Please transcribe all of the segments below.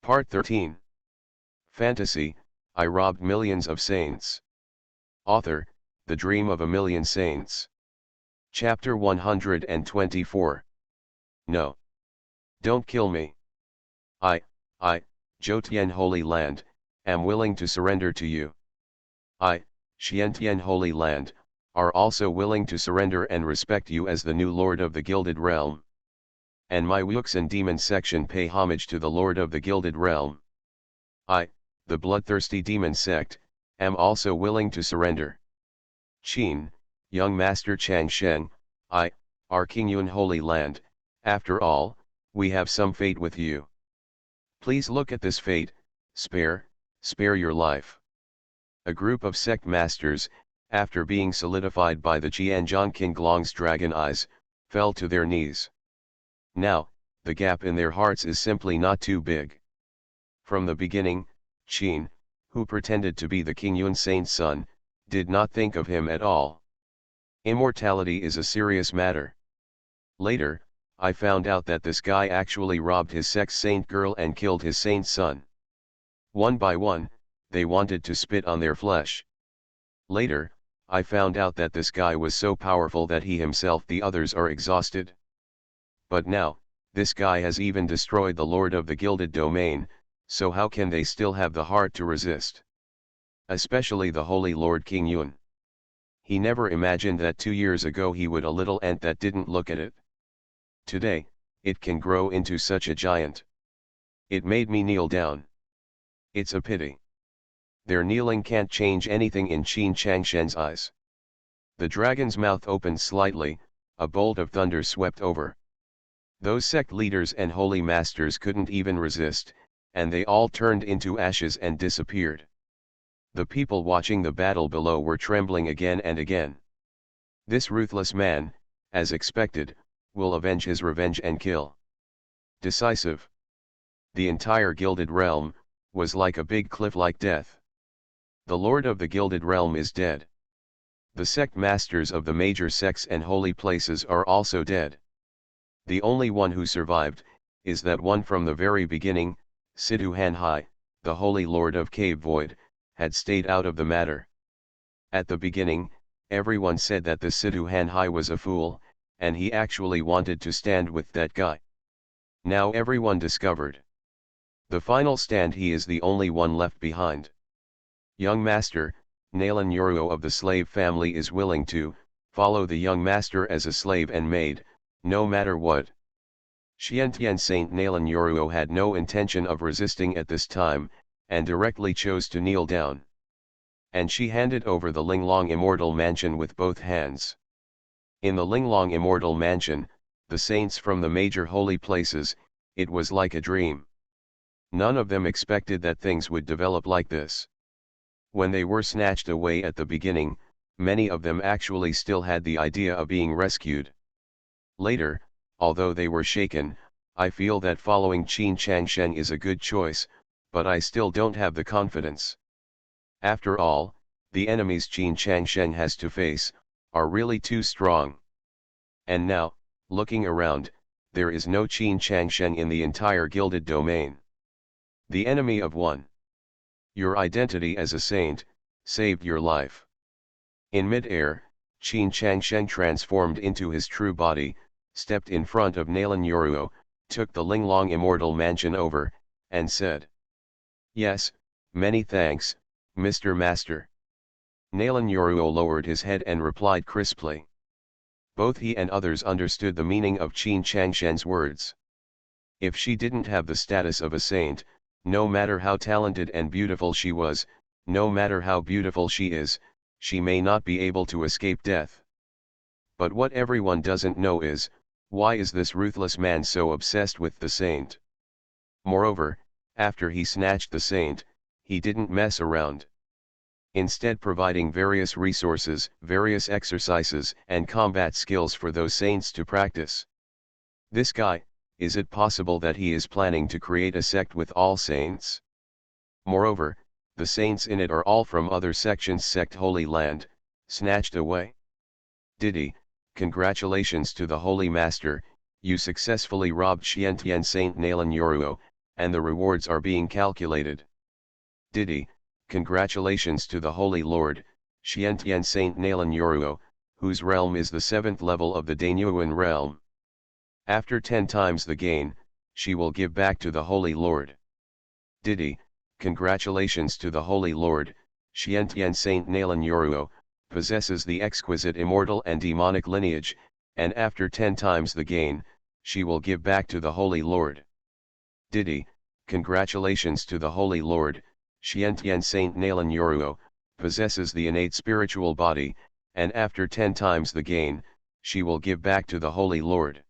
Part 13. Fantasy, I robbed millions of saints. Author, The Dream of a Million Saints. Chapter 124. No. Don't kill me. I, Jotien Holy Land, am willing to surrender to you. I, Xientien Holy Land, are also willing to surrender and respect you as the new Lord of the Gilded Realm. And my Wuxan demon section pay homage to the Lord of the Gilded Realm. I, the bloodthirsty demon sect, am also willing to surrender. Qin, young master Chang Sheng, I, our King Yun Holy Land, after all, we have some fate with you. Please look at this fate, spare your life. A group of sect masters, after being solidified by the Jianzhong King Glong's dragon eyes, fell to their knees. Now, the gap in their hearts is simply not too big. From the beginning, Qin, who pretended to be the King Yun Saint's son, did not think of him at all. Immortality is a serious matter. Later, I found out that this guy actually robbed his sex saint girl and killed his saint son. One by one, they wanted to spit on their flesh. Later, I found out that this guy was so powerful that he himself the others are exhausted. But now, this guy has even destroyed the Lord of the Gilded Domain, so how can they still have the heart to resist? Especially the Holy Lord King Yun. He never imagined that 2 years ago he would a little ant that didn't look at it. Today, it can grow into such a giant. It made me kneel down. It's a pity. Their kneeling can't change anything in Qin Changshen's eyes. The dragon's mouth opened slightly, a bolt of thunder swept over. Those sect leaders and holy masters couldn't even resist, and they all turned into ashes and disappeared. The people watching the battle below were trembling again and again. This ruthless man, as expected, will avenge his revenge and kill. Decisive. The entire Gilded Realm was like a big cliff like death. The Lord of the Gilded Realm is dead. The sect masters of the major sects and holy places are also dead. The only one who survived is that one from the very beginning, Sidhu Hanhai, the Holy Lord of Cave Void, had stayed out of the matter. At the beginning, everyone said that the Sidhu Hanhai was a fool, and he actually wanted to stand with that guy. Now everyone discovered. The final stand, he is the only one left behind. Young Master, Nalan Yoruo of the slave family is willing to follow the young master as a slave and maid, no matter what. Xientien Saint Nalan Yoruo had no intention of resisting at this time, and directly chose to kneel down. And she handed over the Linglong Immortal Mansion with both hands. In the Linglong Immortal Mansion, the saints from the major holy places, it was like a dream. None of them expected that things would develop like this. When they were snatched away at the beginning, many of them actually still had the idea of being rescued. Later, although they were shaken, I feel that following Qin Changshen is a good choice, but I still don't have the confidence. After all, the enemies Qin Changshen has to face are really too strong. And now, looking around, there is no Qin Changshen in the entire Gilded Domain. The enemy of one. Your identity as a saint saved your life. In mid-air, Qin Changshen transformed into his true body, stepped in front of Nalan Yoruo, took the Linglong Immortal Mansion over, and said, "Yes, many thanks, Mr. Master." Nalan Yoruo lowered his head and replied crisply. Both he and others understood the meaning of Qin Changshen's words. If she didn't have the status of a saint, no matter how talented and beautiful she was, no matter how beautiful she is, she may not be able to escape death. But what everyone doesn't know is, why is this ruthless man so obsessed with the saint? Moreover, after he snatched the saint, he didn't mess around. Instead, providing various resources, various exercises and combat skills for those saints to practice. This guy, is it possible that he is planning to create a sect with all saints? Moreover, the saints in it are all from other sections sect Holy Land, snatched away. Diddy, congratulations to the Holy Master, you successfully robbed Xientien Saint Nalan Yoruo, and the rewards are being calculated. Didi, congratulations to the Holy Lord, Xiantian Saint Nalan Yoruo, whose realm is the 7th level of the Danyuan realm. After 10 times the gain, she will give back to the Holy Lord. Didi, congratulations to the Holy Lord, Xiantian Saint Nalan Yoruo, possesses the exquisite immortal and demonic lineage, and after 10 times the gain, she will give back to the Holy Lord. Didi, congratulations to the Holy Lord, Xiantian Saint Nalan Yoruo, possesses the innate spiritual body, and after 10 times the gain, she will give back to the Holy Lord.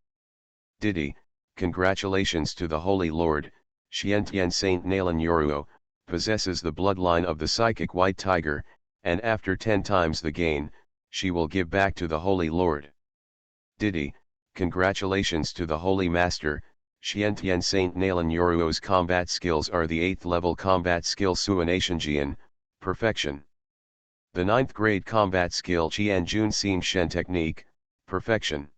Didi, congratulations to the Holy Lord, Xiantian Saint Nalan Yoruo, possesses the bloodline of the psychic white tiger, and after 10 times the gain, she will give back to the Holy Lord. Didi, congratulations to the Holy Master, Xiantian Saint Nalan Yoruo's combat skills are the 8th level combat skill Suanatianjian, perfection. The 9th grade combat skill Qian Jun Sim Shen technique, perfection.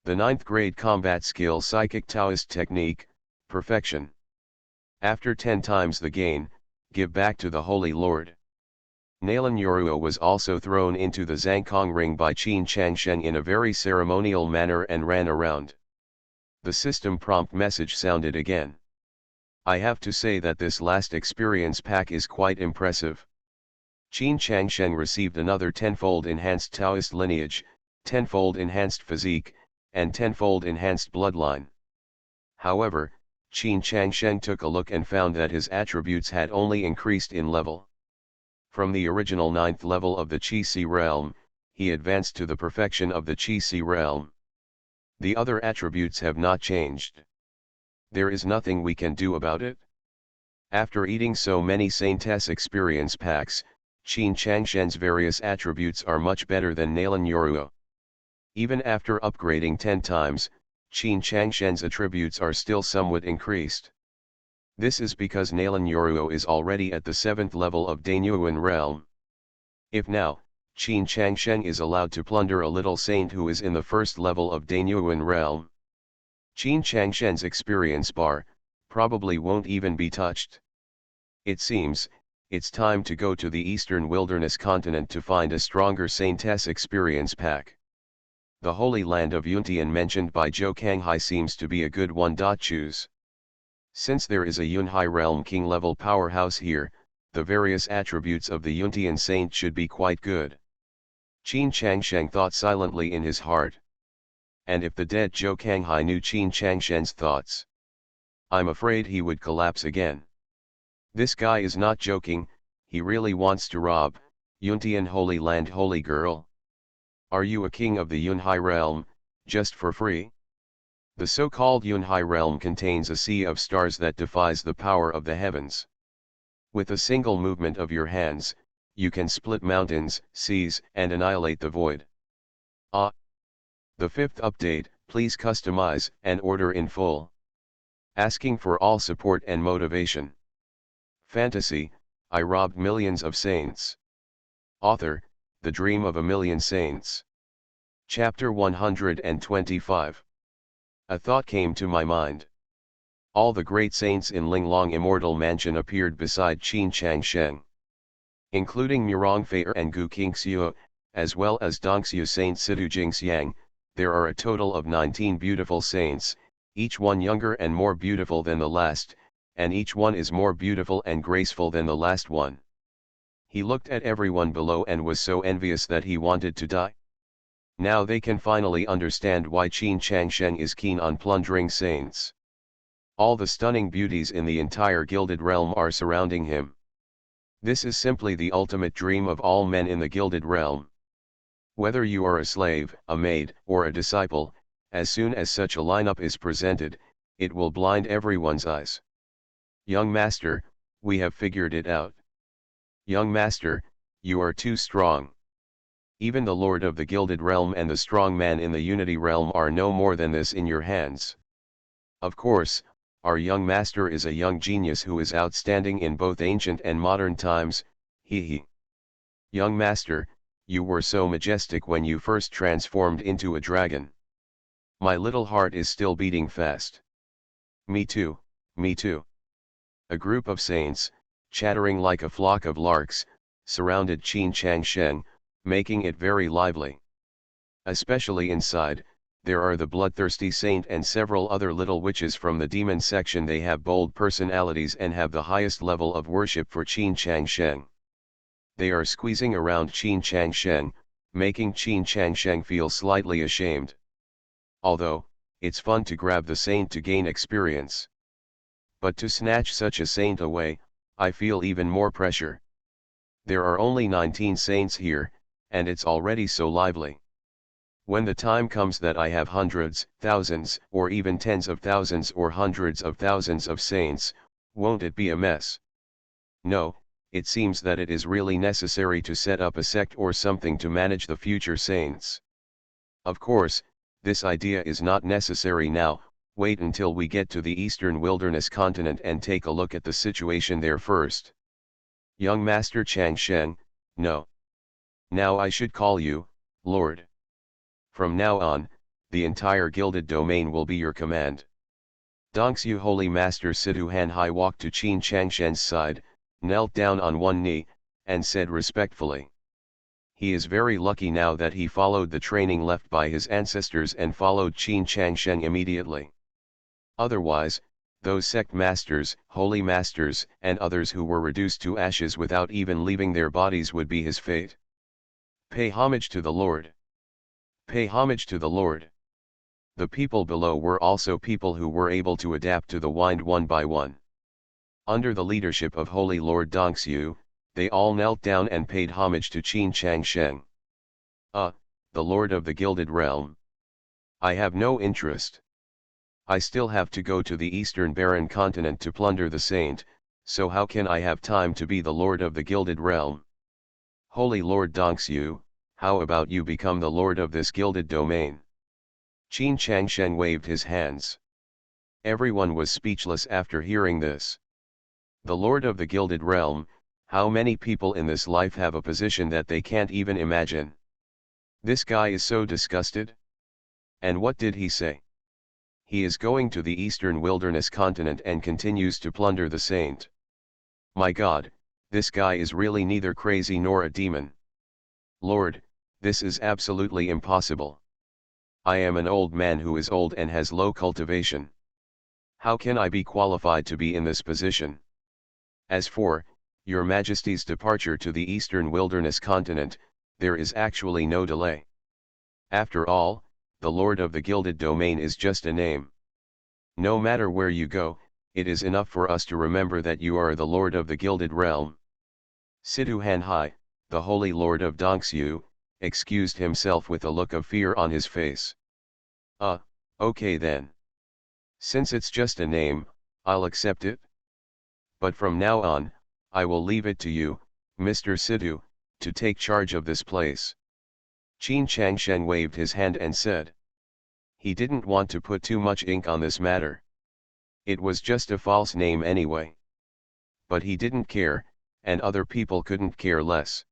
The 9th grade combat skill Psychic Taoist technique, perfection. After 10 times the gain, give back to the Holy Lord. Nalan Yoruo was also thrown into the Zhangkong ring by Qin Changsheng in a very ceremonial manner and ran around. The system prompt message sounded again. I have to say that this last experience pack is quite impressive. Qin Changsheng received another 10-fold enhanced Taoist lineage, 10-fold enhanced physique, and 10-fold enhanced bloodline. However, Qin Changsheng took a look and found that his attributes had only increased in level. From the original 9th level of the Qi-Si realm, he advanced to the perfection of the Qi-Si realm. The other attributes have not changed. There is nothing we can do about it. After eating so many Saintess experience packs, Qin Changsheng's various attributes are much better than Nalan Yoruo. Even after upgrading 10 times, Qin Changsheng's attributes are still somewhat increased. This is because Nalan Yoruo is already at the 7th level of Danyuan realm. If now, Qin Changsheng is allowed to plunder a little saint who is in the 1st level of Danyuan realm, Qin Changsheng's experience bar probably won't even be touched. It seems, it's time to go to the eastern wilderness continent to find a stronger Saintess experience pack. The Holy Land of Yuntian mentioned by Zhou Kanghai seems to be a good one. Choose. Since there is a Yunhai realm king level powerhouse here, the various attributes of the Yuntian saint should be quite good. Qin Changsheng thought silently in his heart. And if the dead Zhou Kanghai knew Qin Changsheng's thoughts, I'm afraid he would collapse again. This guy is not joking, he really wants to rob Yuntian Holy Land holy girl. Are you a king of the Yunhai realm, just for free? The so-called Yunhai realm contains a sea of stars that defies the power of the heavens. With a single movement of your hands, you can split mountains, seas, and annihilate the void. Ah! The 5th update, please customize and order in full. Asking for all support and motivation. Fantasy, I robbed millions of saints. Author, The Dream of a Million Saints. Chapter 125. A thought came to my mind. All the great saints in Linglong Immortal Mansion appeared beside Qin Changsheng. Including Murongfei and Gu Qingxiu, as well as Dongxiu Saint Sidu Jingxiang, there are a total of 19 beautiful saints, each one younger and more beautiful than the last, and each one is more beautiful and graceful than the last one. He looked at everyone below and was so envious that he wanted to die. Now they can finally understand why Qin Changsheng is keen on plundering saints. All the stunning beauties in the entire gilded realm are surrounding him. This is simply the ultimate dream of all men in the gilded realm. Whether you are a slave, a maid, or a disciple, as soon as such a lineup is presented, it will blind everyone's eyes. Young master, we have figured it out. Young master, you are too strong. Even the lord of the gilded realm and the strong man in the unity realm are no more than this in your hands. Of course, our young master is a young genius who is outstanding in both ancient and modern times, he. Young master, you were so majestic when you first transformed into a dragon. My little heart is still beating fast. Me too, Me too. A group of saints, chattering like a flock of larks, surrounded Qin Chang Sheng, making it very lively. Especially inside, there are the bloodthirsty saint and several other little witches from the demon section. They have bold personalities and have the highest level of worship for Qin Chang Sheng. They are squeezing around Qin Chang Sheng, making Qin Chang Sheng feel slightly ashamed. Although, it's fun to grab the saint to gain experience. But to snatch such a saint away, I feel even more pressure. There are only 19 saints here, and it's already so lively. When the time comes that I have hundreds, thousands, or even tens of thousands or hundreds of thousands of saints, won't it be a mess? No, it seems that it is really necessary to set up a sect or something to manage the future saints. Of course, this idea is not necessary now. Wait until we get to the eastern wilderness continent and take a look at the situation there first. Young Master Chang Sheng, no. Now I should call you, Lord. From now on, the entire gilded domain will be your command. Dongsu Holy Master Sidhu Hanhai walked to Qin Changshen's side, knelt down on one knee, and said respectfully. He is very lucky now that he followed the training left by his ancestors and followed Qin Changsheng immediately. Otherwise, those sect masters, holy masters, and others who were reduced to ashes without even leaving their bodies would be his fate. Pay homage to the Lord. Pay homage to the Lord. The people below were also people who were able to adapt to the wind one by one. Under the leadership of Holy Lord Dongsu, they all knelt down and paid homage to Qin Changsheng. The Lord of the Gilded Realm. I have no interest. I still have to go to the Eastern Barren Continent to plunder the saint, so how can I have time to be the Lord of the Gilded Realm? Holy Lord Dongsu, how about you become the Lord of this gilded domain? Qin Changsheng waved his hands. Everyone was speechless after hearing this. The Lord of the Gilded Realm, how many people in this life have a position that they can't even imagine? This guy is so disgusted. And what did he say? He is going to the Eastern Wilderness Continent and continues to plunder the saint. My God, this guy is really neither crazy nor a demon. Lord, this is absolutely impossible. I am an old man who is old and has low cultivation. How can I be qualified to be in this position? As for Your Majesty's departure to the Eastern Wilderness Continent, there is actually no delay. After all, the Lord of the Gilded Domain is just a name. No matter where you go, it is enough for us to remember that you are the Lord of the Gilded Realm. Sidhu Hanhai, the Holy Lord of Dongsu, excused himself with a look of fear on his face. Okay then. Since it's just a name, I'll accept it. But from now on, I will leave it to you, Mr. Sidhu, to take charge of this place. Qin Changsheng waved his hand and said. He didn't want to put too much ink on this matter. It was just a false name anyway. But he didn't care, and other people couldn't care less.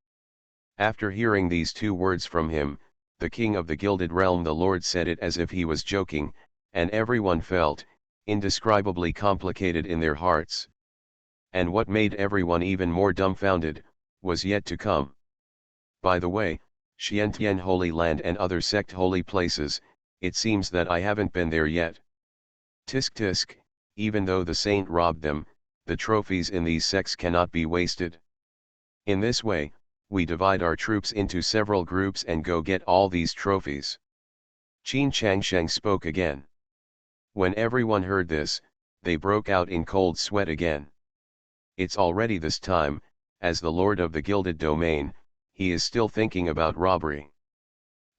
After hearing these two words from him, the king of the Gilded Realm, the Lord, said it as if he was joking, and everyone felt indescribably complicated in their hearts. And what made everyone even more dumbfounded was yet to come. By the way, Xiantian Holy Land and other sect holy places, it seems that I haven't been there yet. Tisk tisk, even though the saint robbed them, the trophies in these sects cannot be wasted. In this way, we divide our troops into several groups and go get all these trophies. Qin Changsheng spoke again. When everyone heard this, they broke out in cold sweat again. It's already this time, as the Lord of the Gilded Domain, he is still thinking about robbery.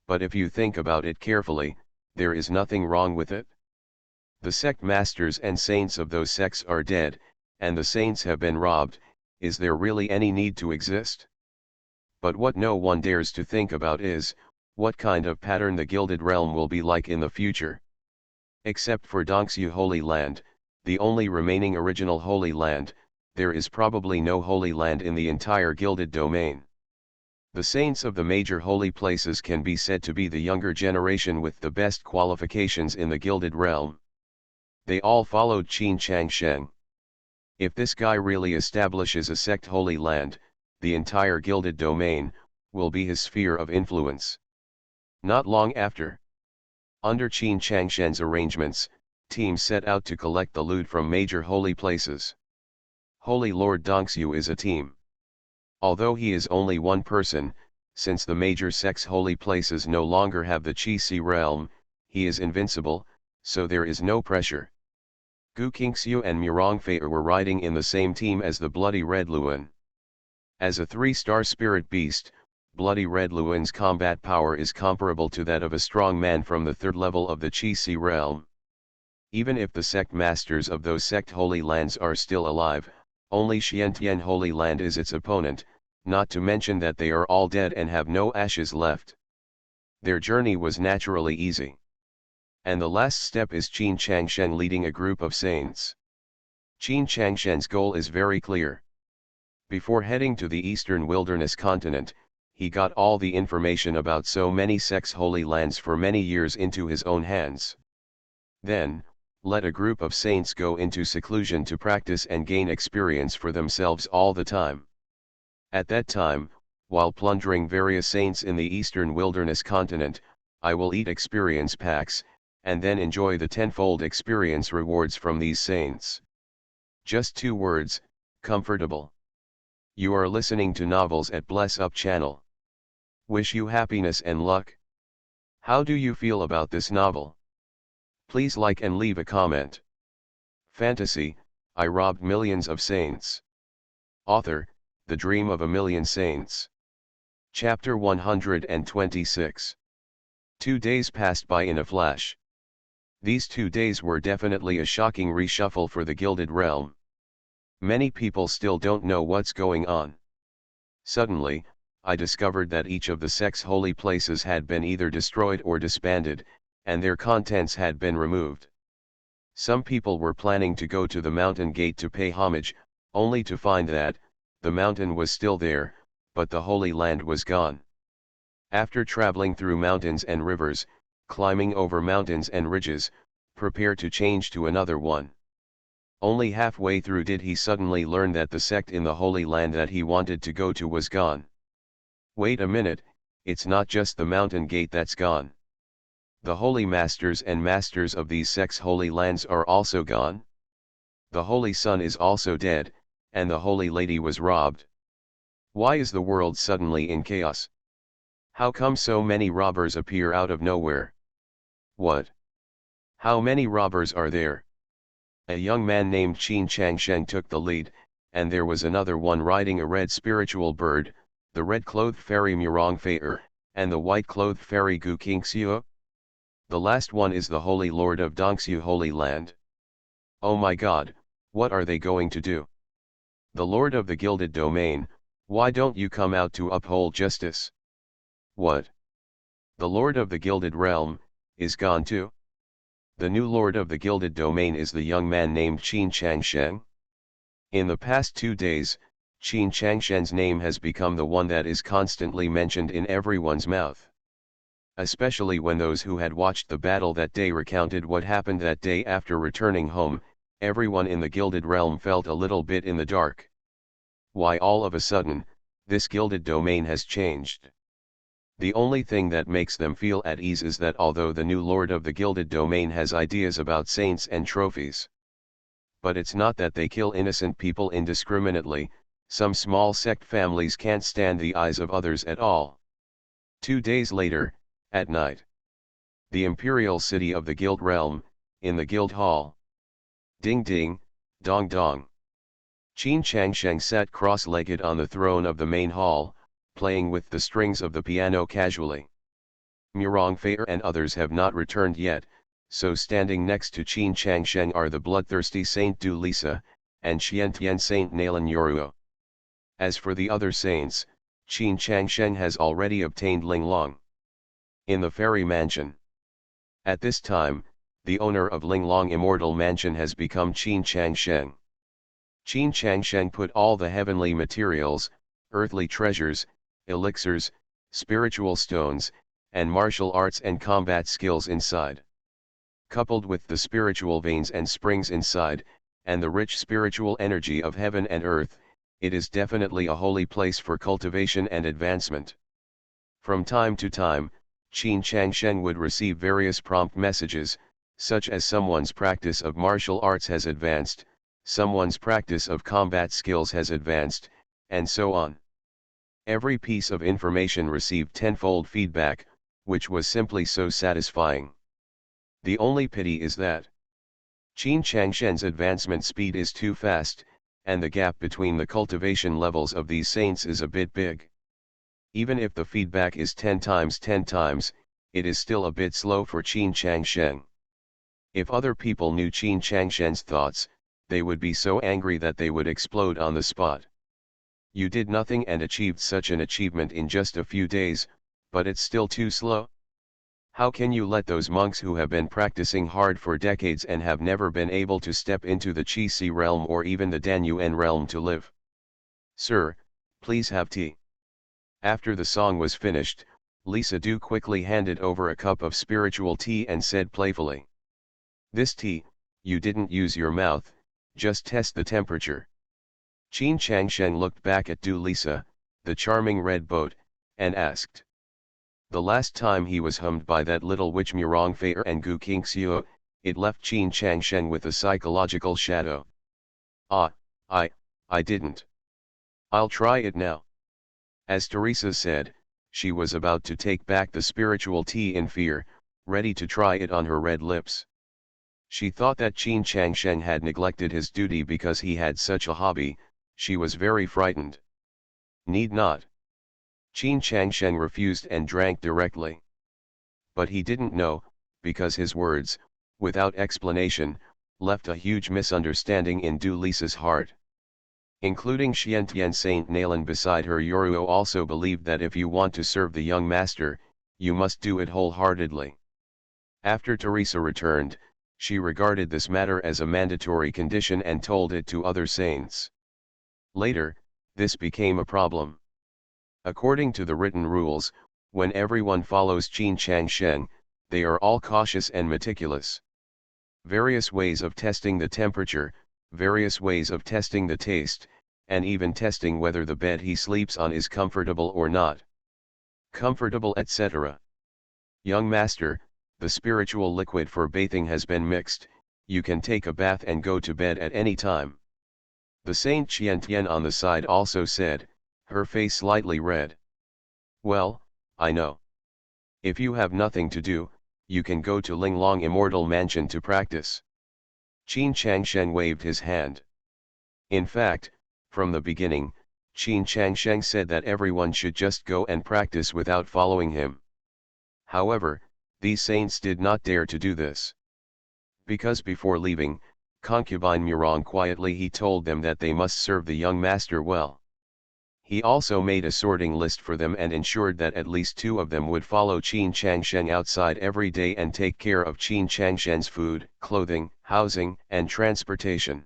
But if you think about it carefully, there is nothing wrong with it. The sect masters and saints of those sects are dead, and the saints have been robbed. Is there really any need to exist? But what no one dares to think about is, what kind of pattern the Gilded Realm will be like in the future. Except for Dongsu Holy Land, the only remaining original Holy Land, there is probably no Holy Land in the entire Gilded Domain. The saints of the major holy places can be said to be the younger generation with the best qualifications in the Gilded Realm. They all followed Qin Changsheng. If this guy really establishes a sect Holy Land, the entire gilded domain will be his sphere of influence. Not long after, under Qin Changshen's arrangements, teams set out to collect the loot from major holy places. Holy Lord Dongxiu is a team. Although he is only one person, since the major sect's holy places no longer have the Qi realm, he is invincible, so there is no pressure. Gu Qingxiu and Murongfei were riding in the same team as the Bloody Red Luan. As a 3-star spirit beast, Bloody Red Luan's combat power is comparable to that of a strong man from the 3rd level of the Qi realm. Even if the sect masters of those sect holy lands are still alive, only Xiantian Holy Land is its opponent, not to mention that they are all dead and have no ashes left. Their journey was naturally easy. And the last step is Qin Changshen leading a group of saints. Qin Changshen's goal is very clear. Before heading to the eastern wilderness continent, he got all the information about so many sects' holy lands for many years into his own hands. Then, let a group of saints go into seclusion to practice and gain experience for themselves all the time. At that time, while plundering various saints in the eastern wilderness continent, I will eat experience packs, and then enjoy the tenfold experience rewards from these saints. Just 2 words, comfortable. You are listening to Novels at Bless Up channel. Wish you happiness and luck. How do you feel about this novel? Please like and leave a comment. Fantasy, I robbed millions of saints. Author, The Dream of a Million Saints. Chapter 126. 2 days passed by in a flash. These 2 days were definitely a shocking reshuffle for the Gilded Realm. Many people still don't know what's going on. Suddenly, I discovered that each of the sect's holy places had been either destroyed or disbanded, and their contents had been removed. Some people were planning to go to the mountain gate to pay homage, only to find that, the mountain was still there, but the Holy Land was gone. After traveling through mountains and rivers, climbing over mountains and ridges, prepare to change to another one. Only halfway through did he suddenly learn that the sect in the Holy Land that he wanted to go to was gone. Wait a minute, it's not just the mountain gate that's gone. The holy masters and masters of these sects' holy lands are also gone. The Holy Sun is also dead, and the Holy Lady was robbed. Why is the world suddenly in chaos? How come so many robbers appear out of nowhere? What? How many robbers are there? A young man named Qin Changsheng took the lead, and there was another one riding a red spiritual bird, the red-clothed fairy Murongfei, and the white-clothed fairy Gu Qingxiu. The last one is the Holy Lord of Dongxiu Holy Land. Oh my God, what are they going to do? The Lord of the Gilded Domain, why don't you come out to uphold justice? What? The Lord of the Gilded Realm is gone too? The new Lord of the Gilded Domain is the young man named Qin Changsheng. In the past 2 days, Qin Changshen's name has become the one that is constantly mentioned in everyone's mouth. Especially when those who had watched the battle that day recounted what happened that day after returning home, everyone in the Gilded Realm felt a little bit in the dark. Why all of a sudden, this Gilded Domain has changed? The only thing that makes them feel at ease is that although the new Lord of the Gilded Domain has ideas about saints and trophies. But it's not that they kill innocent people indiscriminately, some small sect families can't stand the eyes of others at all. 2 days later, at night. The imperial city of the Guild Realm, in the Guild Hall. Ding ding, dong dong. Qin Changsheng sat cross-legged on the throne of the main hall, playing with the strings of the piano casually. Murongfei and others have not returned yet, so standing next to Qin Changsheng are the bloodthirsty Saint Du Lisa, and Xiantian Saint Nalan Yoruo. As for the other saints, Qin Changsheng has already obtained Linglong. In the fairy mansion. At this time, the owner of Linglong Immortal Mansion has become Qin Changsheng. Qin Changsheng put all the heavenly materials, earthly treasures, elixirs, spiritual stones, and martial arts and combat skills inside. coupled with the spiritual veins and springs inside, and the rich spiritual energy of heaven and earth, it is definitely a holy place for cultivation and advancement. From time to time, Qin Changshen would receive various prompt messages, such as someone's practice of martial arts has advanced, someone's practice of combat skills has advanced, and so on. Every piece of information received tenfold feedback, which was simply so satisfying. The only pity is that Qin Changshen's advancement speed is too fast, and the gap between the cultivation levels of these saints is a bit big. Even if the feedback is 10 times 10 times, it is still a bit slow for Qin Changshen. If other people knew Qin Changshen's thoughts, they would be so angry that they would explode on the spot. You did nothing and achieved such an achievement in just a few days, but it's still too slow? How can you let those monks who have been practicing hard for decades and have never been able to step into the Qi realm or even the Danyuan realm to live? Sir, please have tea. After the song was finished, Lisa Du quickly handed over a cup of spiritual tea and said playfully, "This tea, you didn't use your mouth, just test the temperature." Qin Changshen looked back at Du Lisa, the charming red boat, and asked. The last time he was hummed by that little witch Murong Fei and Gu Qingxiu, it left Qin Changshen with a psychological shadow. Ah, I didn't. I'll try it now. As Teresa said, she was about to take back the spiritual tea in fear, ready to try it on her red lips. She thought that Qin Changshen had neglected his duty because he had such a hobby. She was very frightened. Need not. Qin Changshen refused and drank directly. But he didn't know, because his words, without explanation, left a huge misunderstanding in Du Lisa's heart. Including Xiantian Saint Nalan beside her, Yoruo also believed that if you want to serve the young master, you must do it wholeheartedly. After Teresa returned, she regarded this matter as a mandatory condition and told it to other saints. Later, this became a problem. According to the written rules, when everyone follows Qin Changshen, they are all cautious and meticulous. Various ways of testing the temperature, various ways of testing the taste, and even testing whether the bed he sleeps on is comfortable or not. Comfortable, etc. Young master, the spiritual liquid for bathing has been mixed, you can take a bath and go to bed at any time. The Saint Qiantian on the side also said, her face slightly red. Well, I know. If you have nothing to do, you can go to Linglong Immortal Mansion to practice. Qin Changshen waved his hand. In fact, from the beginning, Qin Changshen said that everyone should just go and practice without following him. However, these saints did not dare to do this. Because before leaving, concubine Murong quietly he told them that they must serve the young master well. He also made a sorting list for them and ensured that at least 2 of them would follow Qin Changshen outside every day and take care of Qin Changshen's food, clothing, housing, and transportation.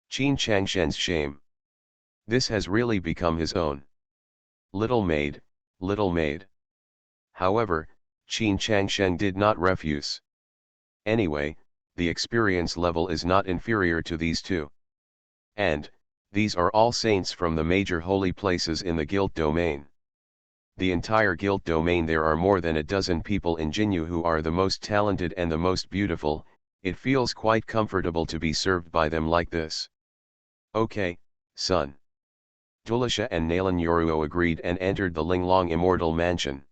Qin Changshen's shame. This has really become his own. Little maid, little maid. However, Qin Changshen did not refuse. Anyway, the experience level is not inferior to these 2. And, these are all saints from the major holy places in the guild domain. The entire guild domain, there are more than a dozen people in Jinyu who are the most talented and the most beautiful. It feels quite comfortable to be served by them like this. Okay, son. Dulisha and Nalan Yoruo agreed and entered the Linglong Immortal Mansion.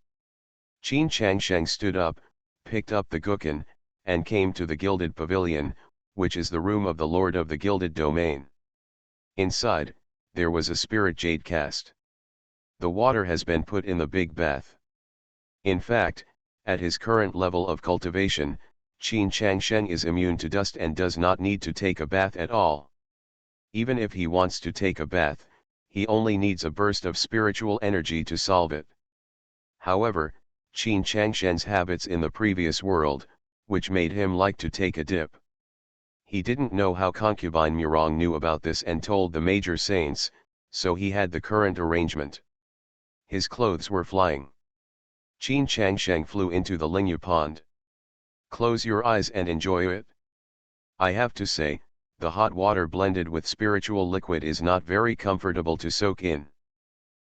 Qin Changshen stood up, picked up the guqin, and came to the Gilded Pavilion, which is the room of the Lord of the Gilded Domain. Inside, there was a spirit jade cast. The water has been put in the big bath. In fact, at his current level of cultivation, Qin Changshen is immune to dust and does not need to take a bath at all. Even if he wants to take a bath, he only needs a burst of spiritual energy to solve it. However, Qin Changshen's habits in the previous world, which made him like to take a dip. He didn't know how concubine Murong knew about this and told the major saints, so he had the current arrangement. His clothes were flying. Qin Changshen flew into the Lingyu pond. Close your eyes and enjoy it. I have to say, the hot water blended with spiritual liquid is not very comfortable to soak in.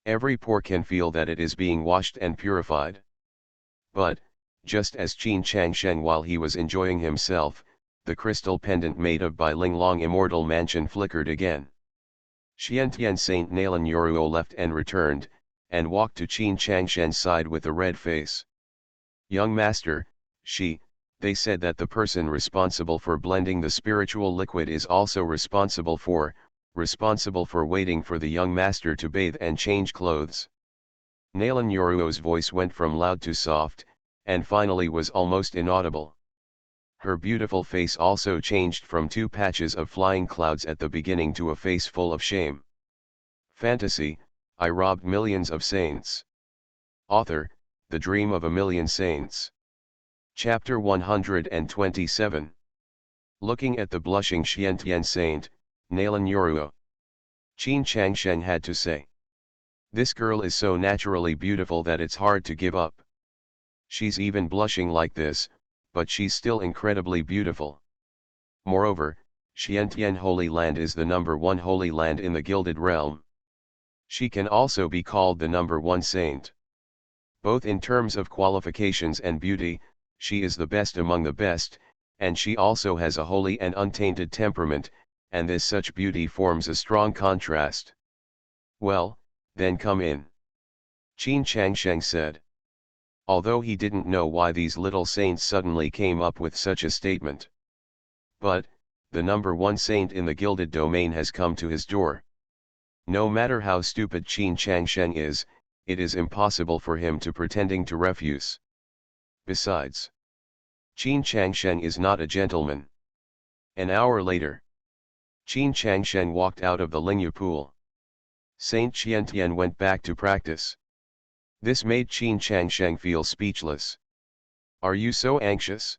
Every pore can feel that it is being washed and purified. But, just as Qin Changsheng while he was enjoying himself, the crystal pendant made of Bai Linglong immortal mansion flickered again. Xiantian Saint Nalan Yoruo left and returned, and walked to Qin Changshen's side with a red face. Young master, they said that the person responsible for blending the spiritual liquid is also responsible for waiting for the young master to bathe and change clothes. Nalan Yoruo's voice went from loud to soft, and finally was almost inaudible. Her beautiful face also changed from two patches of flying clouds at the beginning to a face full of shame. Fantasy, I robbed millions of saints. Author, The Dream of a Million Saints. Chapter 127. Looking at the blushing Xiantian saint, Nalan Yoruo, Qin Changsheng had to say. This girl is so naturally beautiful that it's hard to give up. She's even blushing like this, but she's still incredibly beautiful. Moreover, Xiantian Holy Land is the #1 holy land in the Gilded Realm. She can also be called the #1 saint. Both in terms of qualifications and beauty, she is the best among the best, and she also has a holy and untainted temperament, and this such beauty forms a strong contrast. Well, then come in. Qin Changsheng said. Although he didn't know why these little saints suddenly came up with such a statement. But, the #1 saint in the gilded domain has come to his door. No matter how stupid Qin Changsheng is, it is impossible for him to pretending to refuse. Besides, Qin Changsheng is not a gentleman. An hour later, Qin Changsheng walked out of the Lingyu pool. Saint Xiantian went back to practice. This made Qin Changsheng feel speechless. Are you so anxious?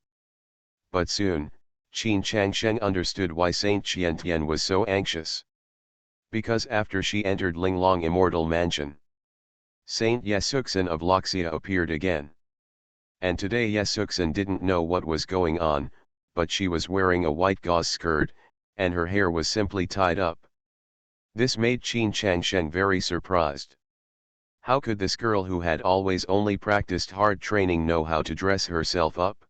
But soon, Qin Changsheng understood why Saint Xiantian was so anxious. Because after she entered Linglong Immortal Mansion, Saint Yesuxin of Loxia appeared again. And today Yesuxin didn't know what was going on, but she was wearing a white gauze skirt, and her hair was simply tied up. This made Qin Changsheng very surprised. How could this girl who had always only practiced hard training know how to dress herself up?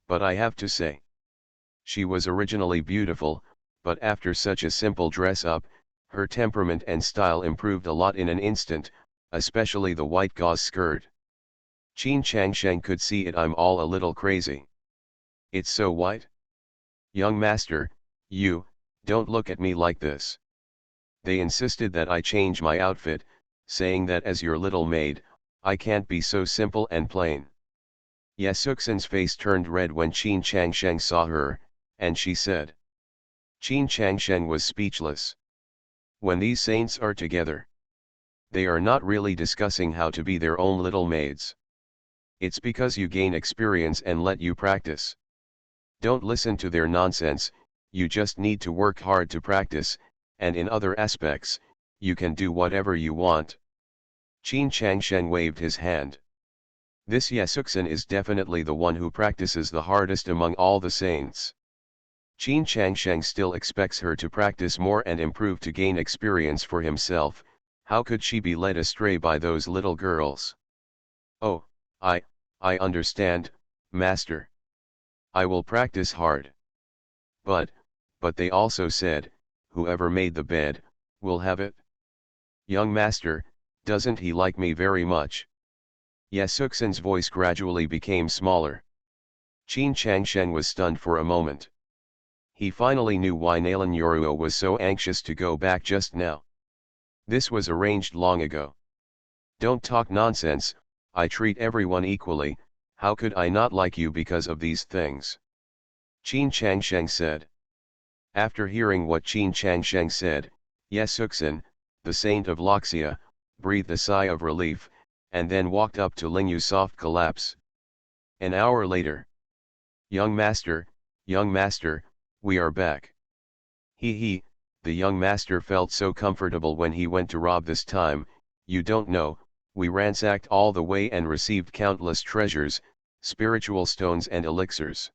But I have to say, she was originally beautiful, but after such a simple dress-up, her temperament and style improved a lot in an instant, especially the white gauze skirt. Qin Changsheng could see it. I'm all a little crazy. It's so white. Young master, you, don't look at me like this. They insisted that I change my outfit, saying that as your little maid, I can't be so simple and plain. Yesuxin's face turned red when Qin Changsheng saw her, and she said. Qin Changsheng was speechless. When these saints are together, they are not really discussing how to be their own little maids. It's because you gain experience and let you practice. Don't listen to their nonsense, you just need to work hard to practice, and in other aspects, you can do whatever you want. Qin Changsheng waved his hand. This Yesuxin is definitely the one who practices the hardest among all the saints. Qin Changsheng still expects her to practice more and improve to gain experience for himself. How could she be led astray by those little girls? Oh, I understand, master. I will practice hard. But they also said, whoever made the bed, will have it. Young master, doesn't he like me very much? Yesuxin's voice gradually became smaller. Qin Changsheng was stunned for a moment. He finally knew why Nalan Yoruo was so anxious to go back just now. This was arranged long ago. Don't talk nonsense, I treat everyone equally, how could I not like you because of these things? Qin Changsheng said. After hearing what Qin Changsheng said, Yesuxin, the saint of Loxia, breathed a sigh of relief, and then walked up to Lingyu's soft collapse. An hour later. Young master, we are back. The young master felt so comfortable when he went to rob this time, you don't know, we ransacked all the way and received countless treasures, Spiritual stones and elixirs.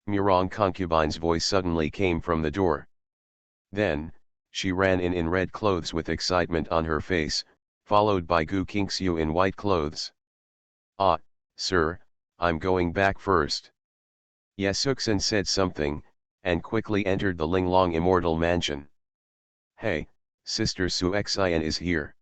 Murong concubine's voice suddenly came from the door. Then, she ran in red clothes with excitement on her face, followed by Gu Qingxiu in white clothes. "Ah, sir, I'm going back first." Yasuxin said something, and quickly entered the Linglong Immortal Mansion. "Hey, Sister Suxian is here.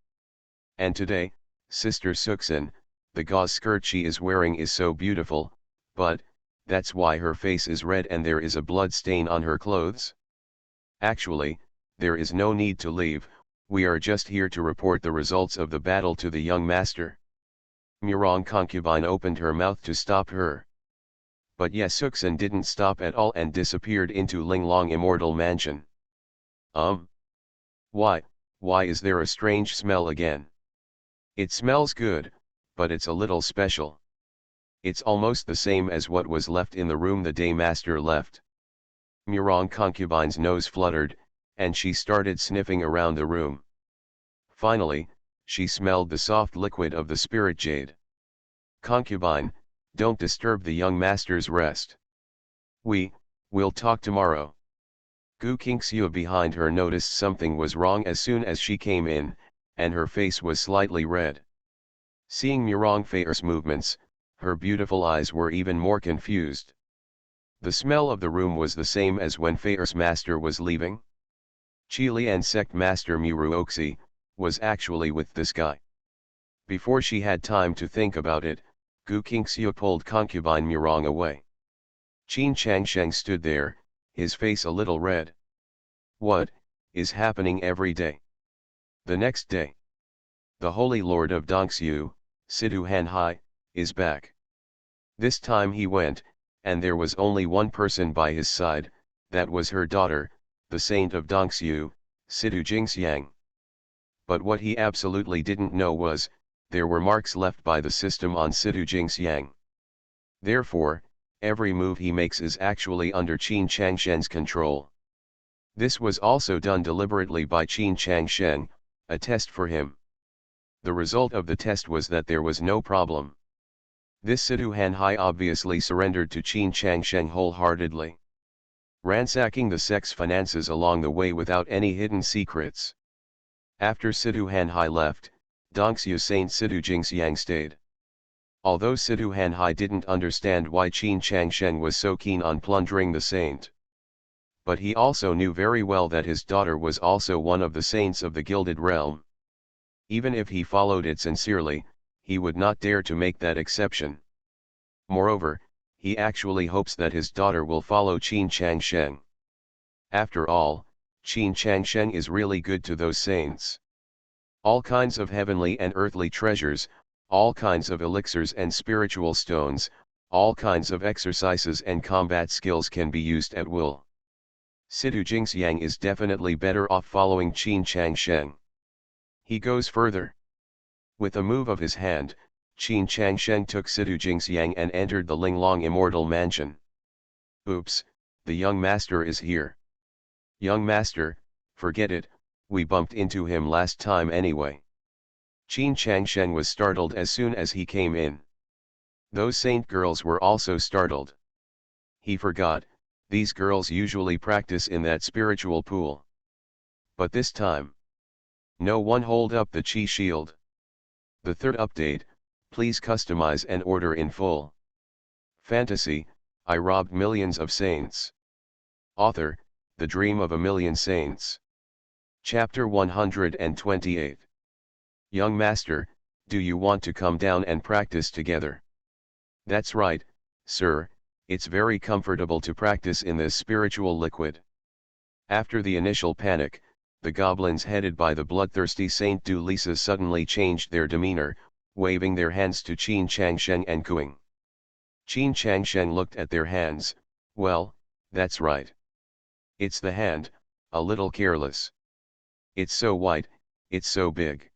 And today, Sister Suxin, the gauze skirt she is wearing is so beautiful, but, that's why her face is red and there is a blood stain on her clothes. Actually, there is no need to leave, we are just here to report the results of the battle to the young master." Murong concubine opened her mouth to stop her. But Yasuxin didn't stop at all and disappeared into Linglong Immortal Mansion. Why is there a strange smell again? It smells good, but it's a little special. It's almost the same as what was left in the room the day master left. Murong concubine's nose fluttered, and she started sniffing around the room. Finally, she smelled the soft liquid of the spirit jade. "Concubine, don't disturb the young master's rest. We'll talk tomorrow." Gu Qingxiu behind her noticed something was wrong as soon as she came in, and her face was slightly red. Seeing Murong Feier's movements, her beautiful eyes were even more confused. The smell of the room was the same as when Feier's master was leaving. Qilian sect master Muruoxi was actually with this guy. Before she had time to think about it, Gu Qingxiu pulled concubine Murong away. Qin Changsheng stood there, his face a little red. What is happening every day? The next day, the Holy Lord of Dongxiu, Sidu Hanhai, is back. This time he went, and there was only one person by his side, that was her daughter, the saint of Dongxiu, Sidu Jingxiang. But what he absolutely didn't know was, there were marks left by the system on Sidu Jingxiang. Therefore, every move he makes is actually under Qin Changshen's control. This was also done deliberately by Qin Changshen, a test for him. The result of the test was that there was no problem. This Sidu Hanhai obviously surrendered to Qin Changshen wholeheartedly, ransacking the sect's finances along the way without any hidden secrets. After Sidu Hanhai left, Dongxiu Saint Sidu Jingxiang stayed. Although Sidu Hanhai didn't understand why Qin Changshen was so keen on plundering the saint. But he also knew very well that his daughter was also one of the saints of the Gilded Realm. Even if he followed it sincerely, he would not dare to make that exception. Moreover, he actually hopes that his daughter will follow Qin Changshen. After all, Qin Changshen is really good to those saints. All kinds of heavenly and earthly treasures, all kinds of elixirs and spiritual stones, all kinds of exercises and combat skills can be used at will. Sidu Jingxiang is definitely better off following Qin Changshen. He goes further. With a move of his hand, Qin Changshen took Sidu Jingxiang and entered the Linglong Immortal Mansion. Oops, the young master is here. Young master, forget it, we bumped into him last time anyway. Qin Changshen was startled as soon as he came in. Those saint girls were also startled. He forgot, these girls usually practice in that spiritual pool. But this time, no one hold up the Qi shield. The third update, please customize and order in full. Fantasy, I robbed millions of saints. Author, The Dream of a Million Saints. Chapter 128. Young master, do you want to come down and practice together? That's right, sir, it's very comfortable to practice in this spiritual liquid. After the initial panic, the goblins headed by the bloodthirsty Saint Du Lisa suddenly changed their demeanor, waving their hands to Qin Changshen and cooing. Qin Changshen looked at their hands, well, that's right. It's the hand, a little careless. It's so white, it's so big.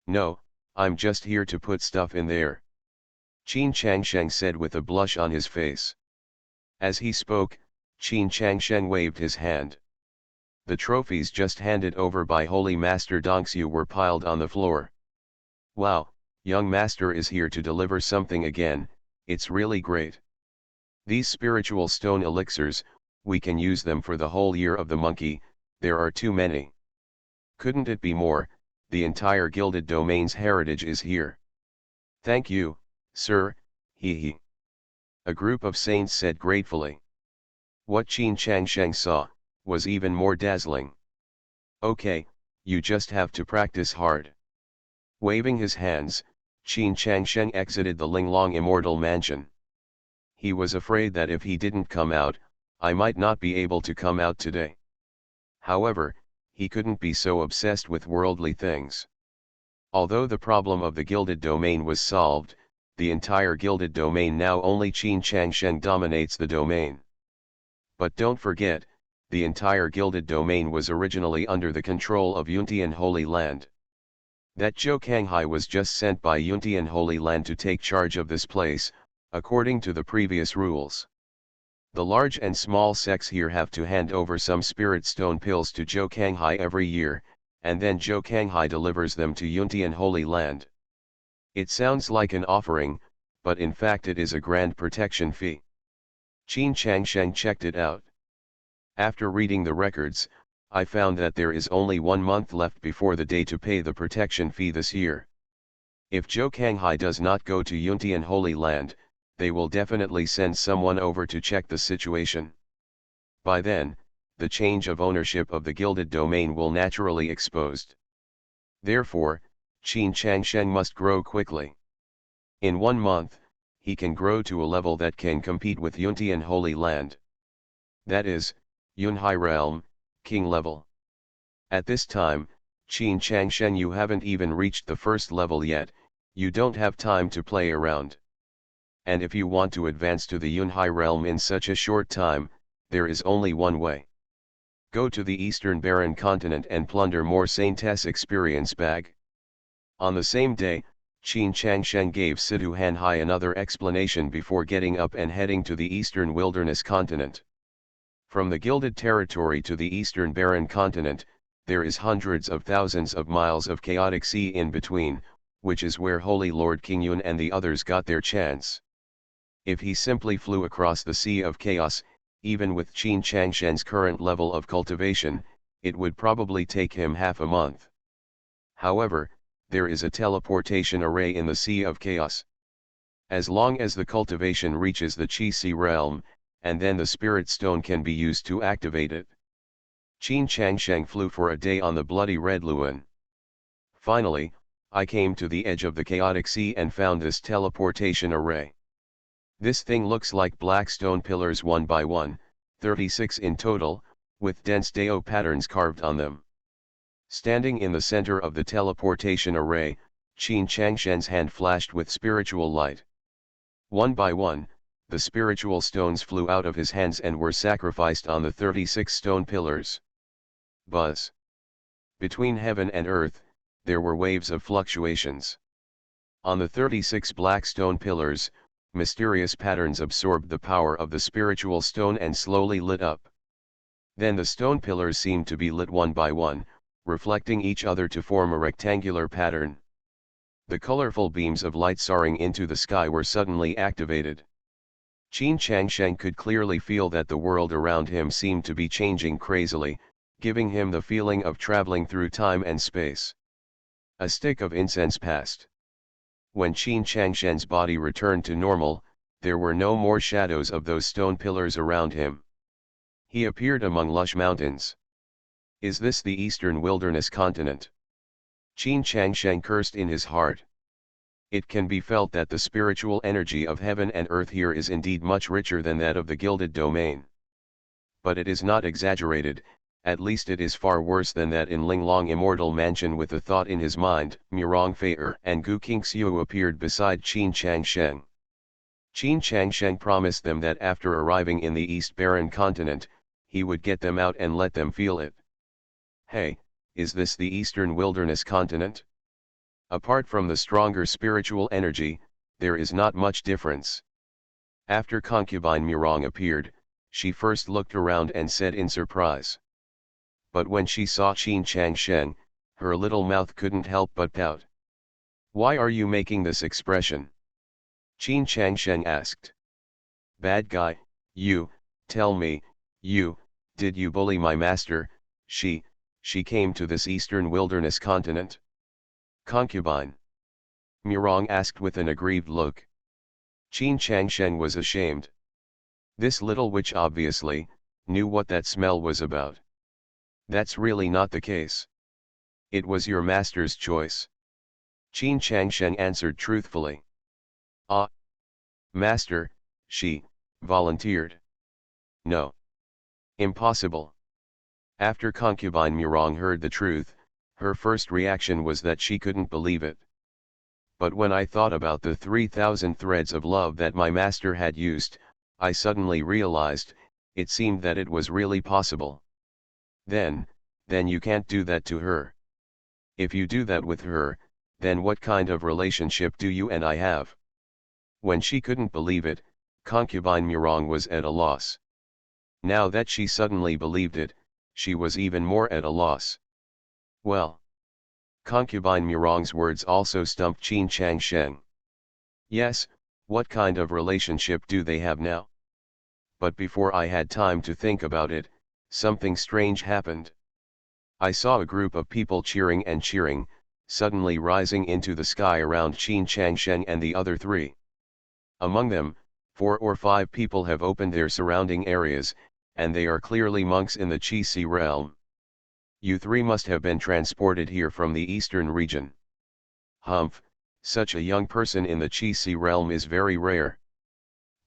No, I'm just here to put stuff in there. Qin Changshen said with a blush on his face. As he spoke, Qin Changshen waved his hand. The trophies just handed over by Holy Master Dongxiu were piled on the floor. Wow, young master is here to deliver something again, It's really great. These spiritual stone elixirs, we can use them for the whole year of the monkey, there are too many. Couldn't it be more, the entire Gilded Domain's heritage is here. Thank you, sir, he. A group of saints said gratefully. What Qin Changsheng saw, was even more dazzling. Okay, you just have to practice hard. Waving his hands, Qin Changsheng exited the Linglong Immortal Mansion. He was afraid that if he didn't come out, I might not be able to come out today. However, he couldn't be so obsessed with worldly things. Although the problem of the Gilded Domain was solved, the entire Gilded Domain now only Qin Changsheng dominates the domain. But don't forget, the entire Gilded Domain was originally under the control of Yuntian Holy Land. That Zhou Kanghai was just sent by Yuntian Holy Land to take charge of this place, according to the previous rules. The large and small sects here have to hand over some spirit stone pills to Zhou Kanghai every year, and then Zhou Kanghai delivers them to Yuntian Holy Land. It sounds like an offering, but in fact it is a grand protection fee. Qin Changsheng checked it out. After reading the records, I found that there is only 1 month left before the day to pay the protection fee this year. If Zhou Kanghai does not go to Yuntian Holy Land, they will definitely send someone over to check the situation. By then, the change of ownership of the Gilded Domain will naturally exposed. Therefore, Qin Changsheng must grow quickly. In 1 month, he can grow to a level that can compete with Yuntian Holy Land. That is, Yunhai Realm, King level. At this time, Qin Changsheng, you haven't even reached the first level yet, you don't have time to play around. And if you want to advance to the Yunhai Realm in such a short time, there is only one way. Go to the Eastern Barren Continent and plunder more Saintess experience bag. On the same day, Qin Changsheng gave Sidhu Hanhai another explanation before getting up and heading to the Eastern Wilderness Continent. From the Gilded Territory to the Eastern Barren Continent, there is hundreds of thousands of miles of chaotic sea in between, which is where Holy Lord King Yun and the others got their chance. If he simply flew across the Sea of Chaos, even with Qin Changsheng's current level of cultivation, it would probably take him half a month. However, there is a teleportation array in the Sea of Chaos. As long as the cultivation reaches the Qi Sea realm, and then the Spirit Stone can be used to activate it. Qin Changsheng flew for a day on the bloody Red Luan. Finally, I came to the edge of the chaotic sea and found this teleportation array. This thing looks like black stone pillars 1 by 1, 36 in total, with dense Dao patterns carved on them. Standing in the center of the teleportation array, Qin Changsheng's hand flashed with spiritual light. 1 by 1, the spiritual stones flew out of his hands and were sacrificed on the 36 stone pillars. Buzz. Between heaven and earth, there were waves of fluctuations. On the 36 black stone pillars, mysterious patterns absorbed the power of the spiritual stone and slowly lit up. Then the stone pillars seemed to be lit 1 by 1, reflecting each other to form a rectangular pattern. The colorful beams of light soaring into the sky were suddenly activated. Qin Changsheng could clearly feel that the world around him seemed to be changing crazily, giving him the feeling of traveling through time and space. A stick of incense passed. When Qin Changsheng's body returned to normal, there were no more shadows of those stone pillars around him. He appeared among lush mountains. Is this the Eastern Wilderness Continent? Qin Changsheng cursed in his heart. It can be felt that the spiritual energy of heaven and earth here is indeed much richer than that of the Gilded Domain. But it is not exaggerated, at least it is far worse than that in Linglong Immortal Mansion. With a thought in his mind, Murong Fei and Gu Qingxiu appeared beside Qin Changsheng. Qin Changsheng promised them that after arriving in the East Barren Continent, he would get them out and let them feel it. Hey, is this the Eastern Wilderness Continent? Apart from the stronger spiritual energy, there is not much difference. After concubine Murong appeared, she first looked around and said in surprise. But when she saw Qin Changsheng, her little mouth couldn't help but pout. Why are you making this expression? Qin Changsheng asked. Bad guy, you, tell me, did you bully my master? She came to this eastern wilderness continent. Concubine. Murong asked with an aggrieved look. Qin Changsheng was ashamed. This little witch obviously knew what that smell was about. That's really not the case. It was your master's choice. Qin Changsheng answered truthfully. Ah, master, she volunteered. No. Impossible. After concubine Murong heard the truth, her first reaction was that she couldn't believe it. But when I thought about the 3,000 threads of love that my master had used, I suddenly realized, it seemed that it was really possible. Then you can't do that to her. If you do that with her, then what kind of relationship do you and I have? When she couldn't believe it, concubine Murong was at a loss. Now that she suddenly believed it, she was even more at a loss. Well. Concubine Murong's words also stumped Qin Changsheng. Yes, what kind of relationship do they have now? But before I had time to think about it, something strange happened. I saw a group of people cheering and cheering, suddenly rising into the sky around Qin Changsheng and the other three. Among them, 4 or 5 people have opened their surrounding areas, and they are clearly monks in the Qi realm. You 3 must have been transported here from the eastern region. Humph, such a young person in the Qi realm is very rare.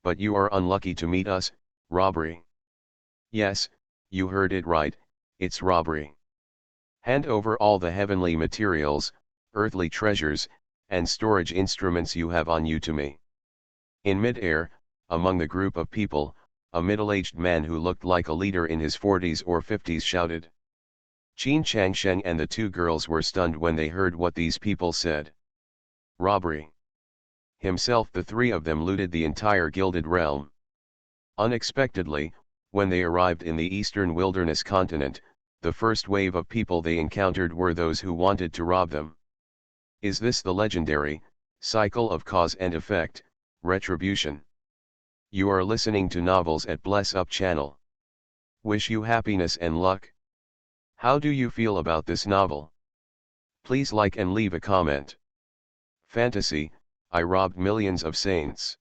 But you are unlucky to meet us. Robbery. Yes, you heard it right, it's robbery. Hand over all the heavenly materials, earthly treasures, and storage instruments you have on you to me. In mid-air, among the group of people, a middle-aged man who looked like a leader in his 40s or 50s shouted. Qin Changsheng and the 2 girls were stunned when they heard what these people said. Robbery. Himself, the 3 of them looted the entire gilded realm. Unexpectedly, when they arrived in the eastern wilderness continent, the first wave of people they encountered were those who wanted to rob them. Is this the legendary cycle of cause and effect, retribution? You are listening to Novels at Bless Up channel. Wish you happiness and luck. How do you feel about this novel? Please like and leave a comment. Fantasy, I robbed millions of saints.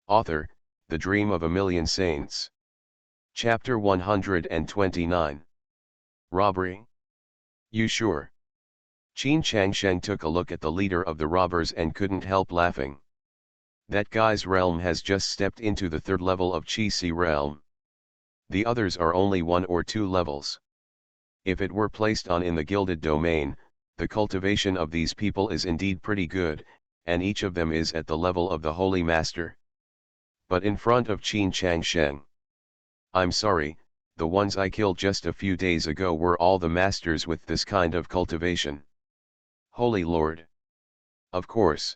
Author, The Dream of a Million Saints. Chapter 129. Robbery? You sure? Qin Changsheng took a look at the leader of the robbers and couldn't help laughing. That guy's realm has just stepped into the 3rd level of Qi realm. The others are only 1 or 2 levels. If it were placed on in the gilded domain, the cultivation of these people is indeed pretty good, and each of them is at the level of the Holy Master. But in front of Qin Changsheng. I'm sorry, the ones I killed just a few days ago were all the masters with this kind of cultivation. Holy Lord! Of course.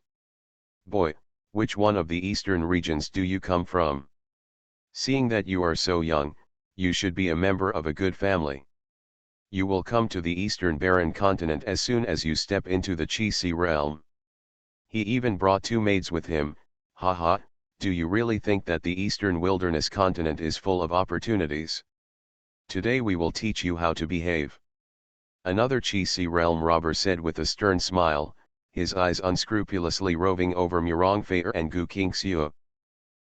Boy, which one of the eastern regions do you come from? Seeing that you are so young, you should be a member of a good family. You will come to the eastern barren continent as soon as you step into the Qi realm. He even brought 2 maids with him. Haha, do you really think that the eastern wilderness continent is full of opportunities? Today we will teach you how to behave. Another Qi realm robber said with a stern smile, his eyes unscrupulously roving over Murong Fei and Gu Qingxiu.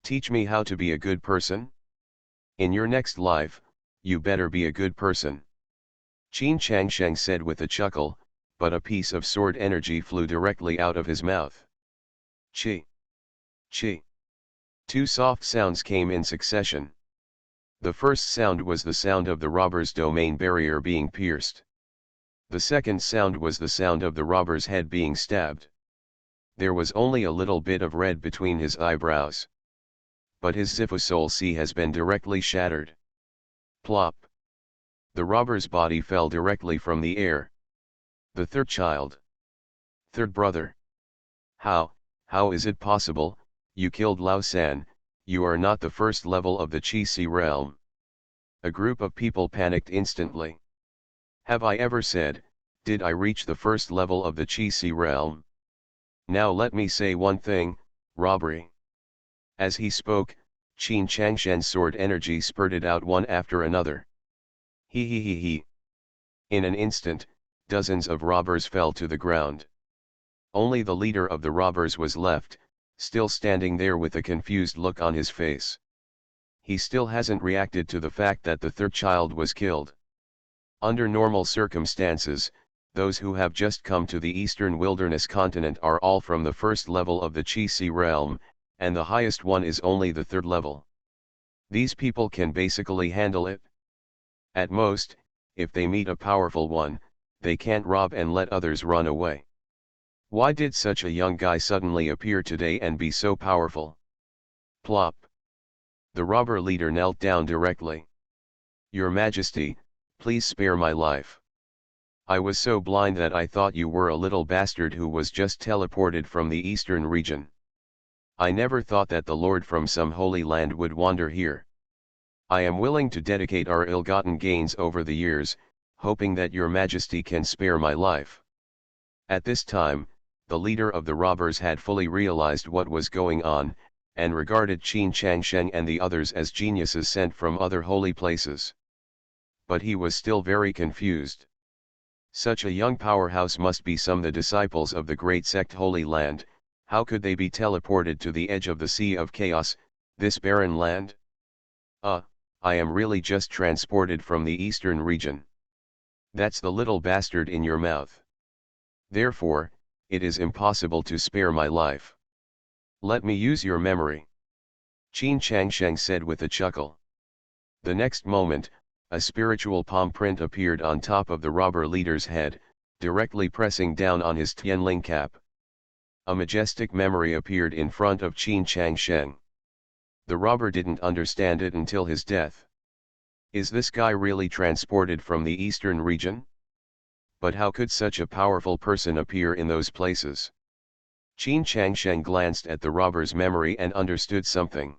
Teach me how to be a good person? In your next life, you better be a good person. Qin Changsheng said with a chuckle, but a piece of sword energy flew directly out of his mouth. Chi! Chi! 2 soft sounds came in succession. The first sound was the sound of the robber's domain barrier being pierced. The second sound was the sound of the robber's head being stabbed. There was only a little bit of red between his eyebrows. But his Zifu soul sea has been directly shattered. Plop! The robber's body fell directly from the air. The 3rd child. 3rd brother. How is it possible? You killed Lao San, you are not the 1st level of the Qi realm. A group of people panicked instantly. Have I ever said, did I reach the 1st level of the Qi realm? Now let me say one thing, Robbery. As he spoke, Qin Changshen's sword energy spurted out one after another. He. In an instant, dozens of robbers fell to the ground. Only the leader of the robbers was left, still standing there with a confused look on his face. He still hasn't reacted to the fact that the third child was killed. Under normal circumstances, those who have just come to the eastern wilderness continent are all from the first level of the Qi realm, and the highest one is only the third level. These people can basically handle it. At most, if they meet a powerful one, they can't rob and let others run away. Why did such a young guy suddenly appear today and be so powerful? Plop. The robber leader knelt down directly. Your Majesty, please spare my life. I was so blind that I thought you were a little bastard who was just teleported from the eastern region. I never thought that the Lord from some holy land would wander here. I am willing to dedicate our ill-gotten gains over the years, hoping that your Majesty can spare my life. At this time, the leader of the robbers had fully realized what was going on, and regarded Qin Changshen and the others as geniuses sent from other holy places. But he was still very confused. Such a young powerhouse must be the disciples of the great sect Holy Land. How could they be teleported to the edge of the Sea of Chaos, this barren land? I am really just transported from the eastern region. That's the little bastard in your mouth. Therefore, it is impossible to spare my life. Let me use your memory. Qin Changshen said with a chuckle. The next moment, a spiritual palm print appeared on top of the robber leader's head, directly pressing down on his Tianling cap. A majestic memory appeared in front of Qin Changshen. The robber didn't understand it until his death. Is this guy really transported from the eastern region? But how could such a powerful person appear in those places? Qin Changshen glanced at the robber's memory and understood something.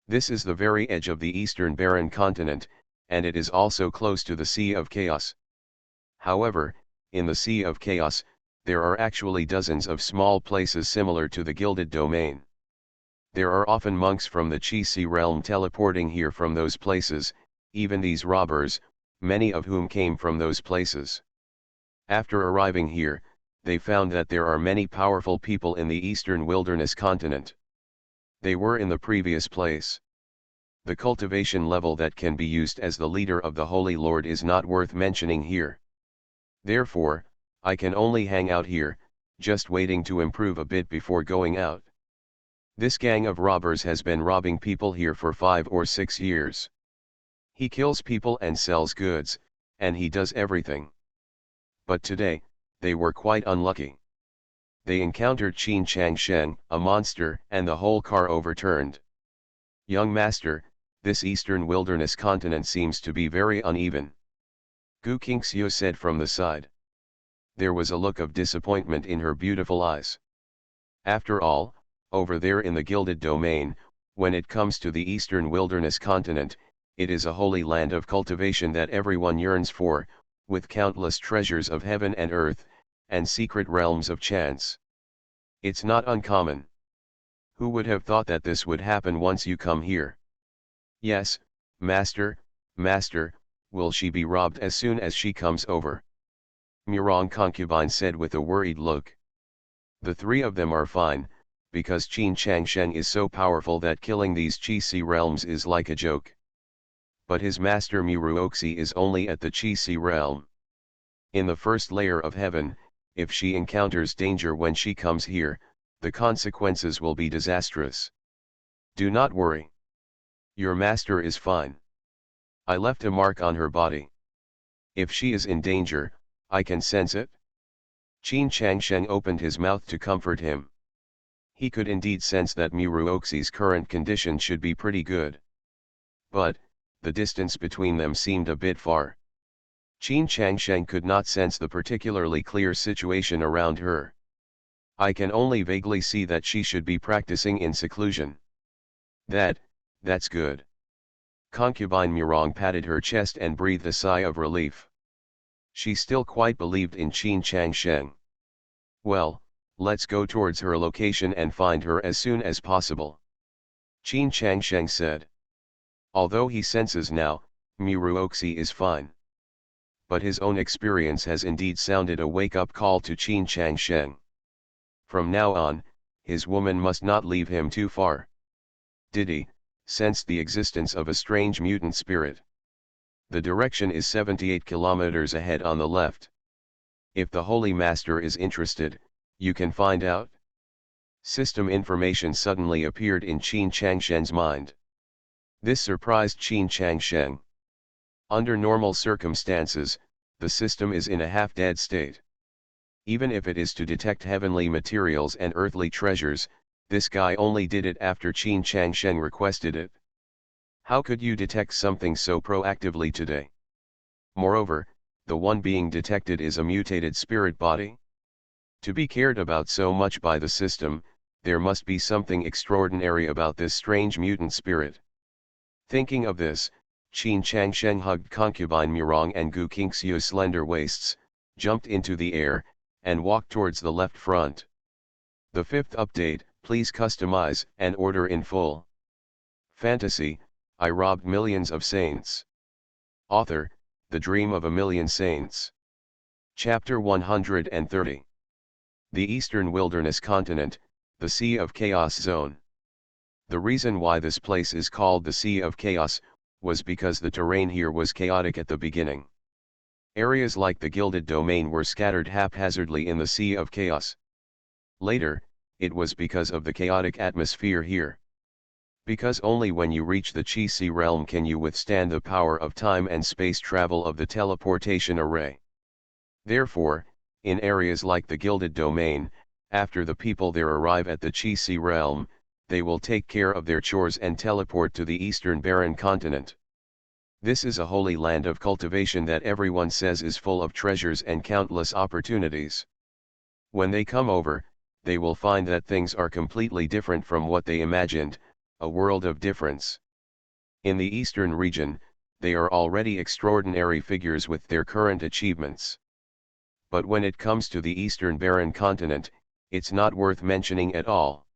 This is the very edge of the eastern barren continent, and it is also close to the Sea of Chaos. However, in the Sea of Chaos, there are actually dozens of small places similar to the Gilded Domain. There are often monks from the Qi realm teleporting here from those places, even these robbers, many of whom came from those places. After arriving here, they found that there are many powerful people in the eastern wilderness continent. They were in the previous place. The cultivation level that can be used as the leader of the Holy Lord is not worth mentioning here. Therefore, I can only hang out here, just waiting to improve a bit before going out. This gang of robbers has been robbing people here for 5 or 6 years. He kills people and sells goods, and he does everything. But today, they were quite unlucky. They encountered Qin Changshen, a monster, and the whole car overturned. Young master, this eastern wilderness continent seems to be very uneven. Gu Qingxiu said from the side. There was a look of disappointment in her beautiful eyes. After all, over there in the Gilded Domain, when it comes to the eastern wilderness continent, it is a holy land of cultivation that everyone yearns for, with countless treasures of heaven and earth, and secret realms of chance. It's not uncommon. Who would have thought that this would happen once you come here? Yes, master, will she be robbed as soon as she comes over? Murong concubine said with a worried look. The three of them are fine, because Qin Changshen is so powerful that killing these Qi realms is like a joke. But his master Muruoxi is only at the Qi realm. In the first layer of heaven, if she encounters danger when she comes here, the consequences will be disastrous. Do not worry. Your master is fine. I left a mark on her body. If she is in danger, I can sense it. Qin Changshen opened his mouth to comfort him. He could indeed sense that Muruoxi's current condition should be pretty good. But, the distance between them seemed a bit far. Qin Changshen could not sense the particularly clear situation around her. I can only vaguely see that she should be practicing in seclusion. That's good. Concubine Murong patted her chest and breathed a sigh of relief. She still quite believed in Qin Changshen. Well, Let's go towards her location and find her as soon as possible. Qin Changsheng said. Although he senses now, Muruoxi is fine. But his own experience has indeed sounded a wake-up call to Qin Changsheng. From now on, his woman must not leave him too far. Did he sense the existence of a strange mutant spirit? The direction is 78 kilometers ahead on the left. If the Holy Master is interested, you can find out. System information suddenly appeared in Qin Changsheng's mind. This surprised Qin Changsheng. Under normal circumstances, the system is in a half-dead state. Even if it is to detect heavenly materials and earthly treasures, this guy only did it after Qin Changsheng requested it. How could you detect something so proactively today? Moreover, the one being detected is a mutated spirit body. To be cared about so much by the system, there must be something extraordinary about this strange mutant spirit. Thinking of this, Qin Changsheng hugged concubine Murong and Gu Qingxiu's slender waists, jumped into the air, and walked towards the left front. The fifth update, please customize and order in full. Fantasy, I robbed millions of saints. Author, The Dream of a Million Saints. Chapter 130. The Eastern Wilderness Continent, the Sea of Chaos Zone. The reason why this place is called the Sea of Chaos, was because the terrain here was chaotic at the beginning. Areas like the Gilded Domain were scattered haphazardly in the Sea of Chaos. Later, it was because of the chaotic atmosphere here. Because only when you reach the Chi Si realm can you withstand the power of time and space travel of the teleportation array. Therefore, in areas like the Gilded Domain, after the people there arrive at the Chi Si realm, they will take care of their chores and teleport to the Eastern Barren Continent. This is a holy land of cultivation that everyone says is full of treasures and countless opportunities. When they come over, they will find that things are completely different from what they imagined, a world of difference. In the Eastern region, they are already extraordinary figures with their current achievements. But when it comes to the Eastern Barren Continent, it's not worth mentioning at all.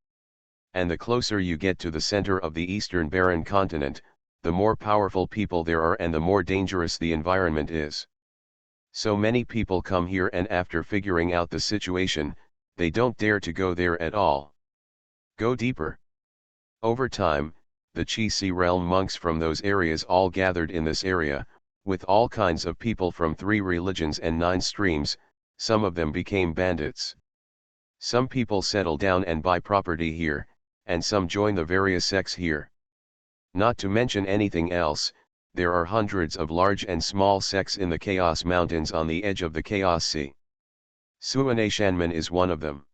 And the closer you get to the center of the Eastern Barren Continent, the more powerful people there are and the more dangerous the environment is. So many people come here and after figuring out the situation, they don't dare to go there at all. Go deeper. Over time, the Chi Si realm monks from those areas all gathered in this area, with all kinds of people from 3 religions and 9 streams, some of them became bandits. Some people settle down and buy property here, and some join the various sects here. Not to mention anything else, there are hundreds of large and small sects in the Chaos Mountains on the edge of the Chaos Sea. Suane Shanman is one of them.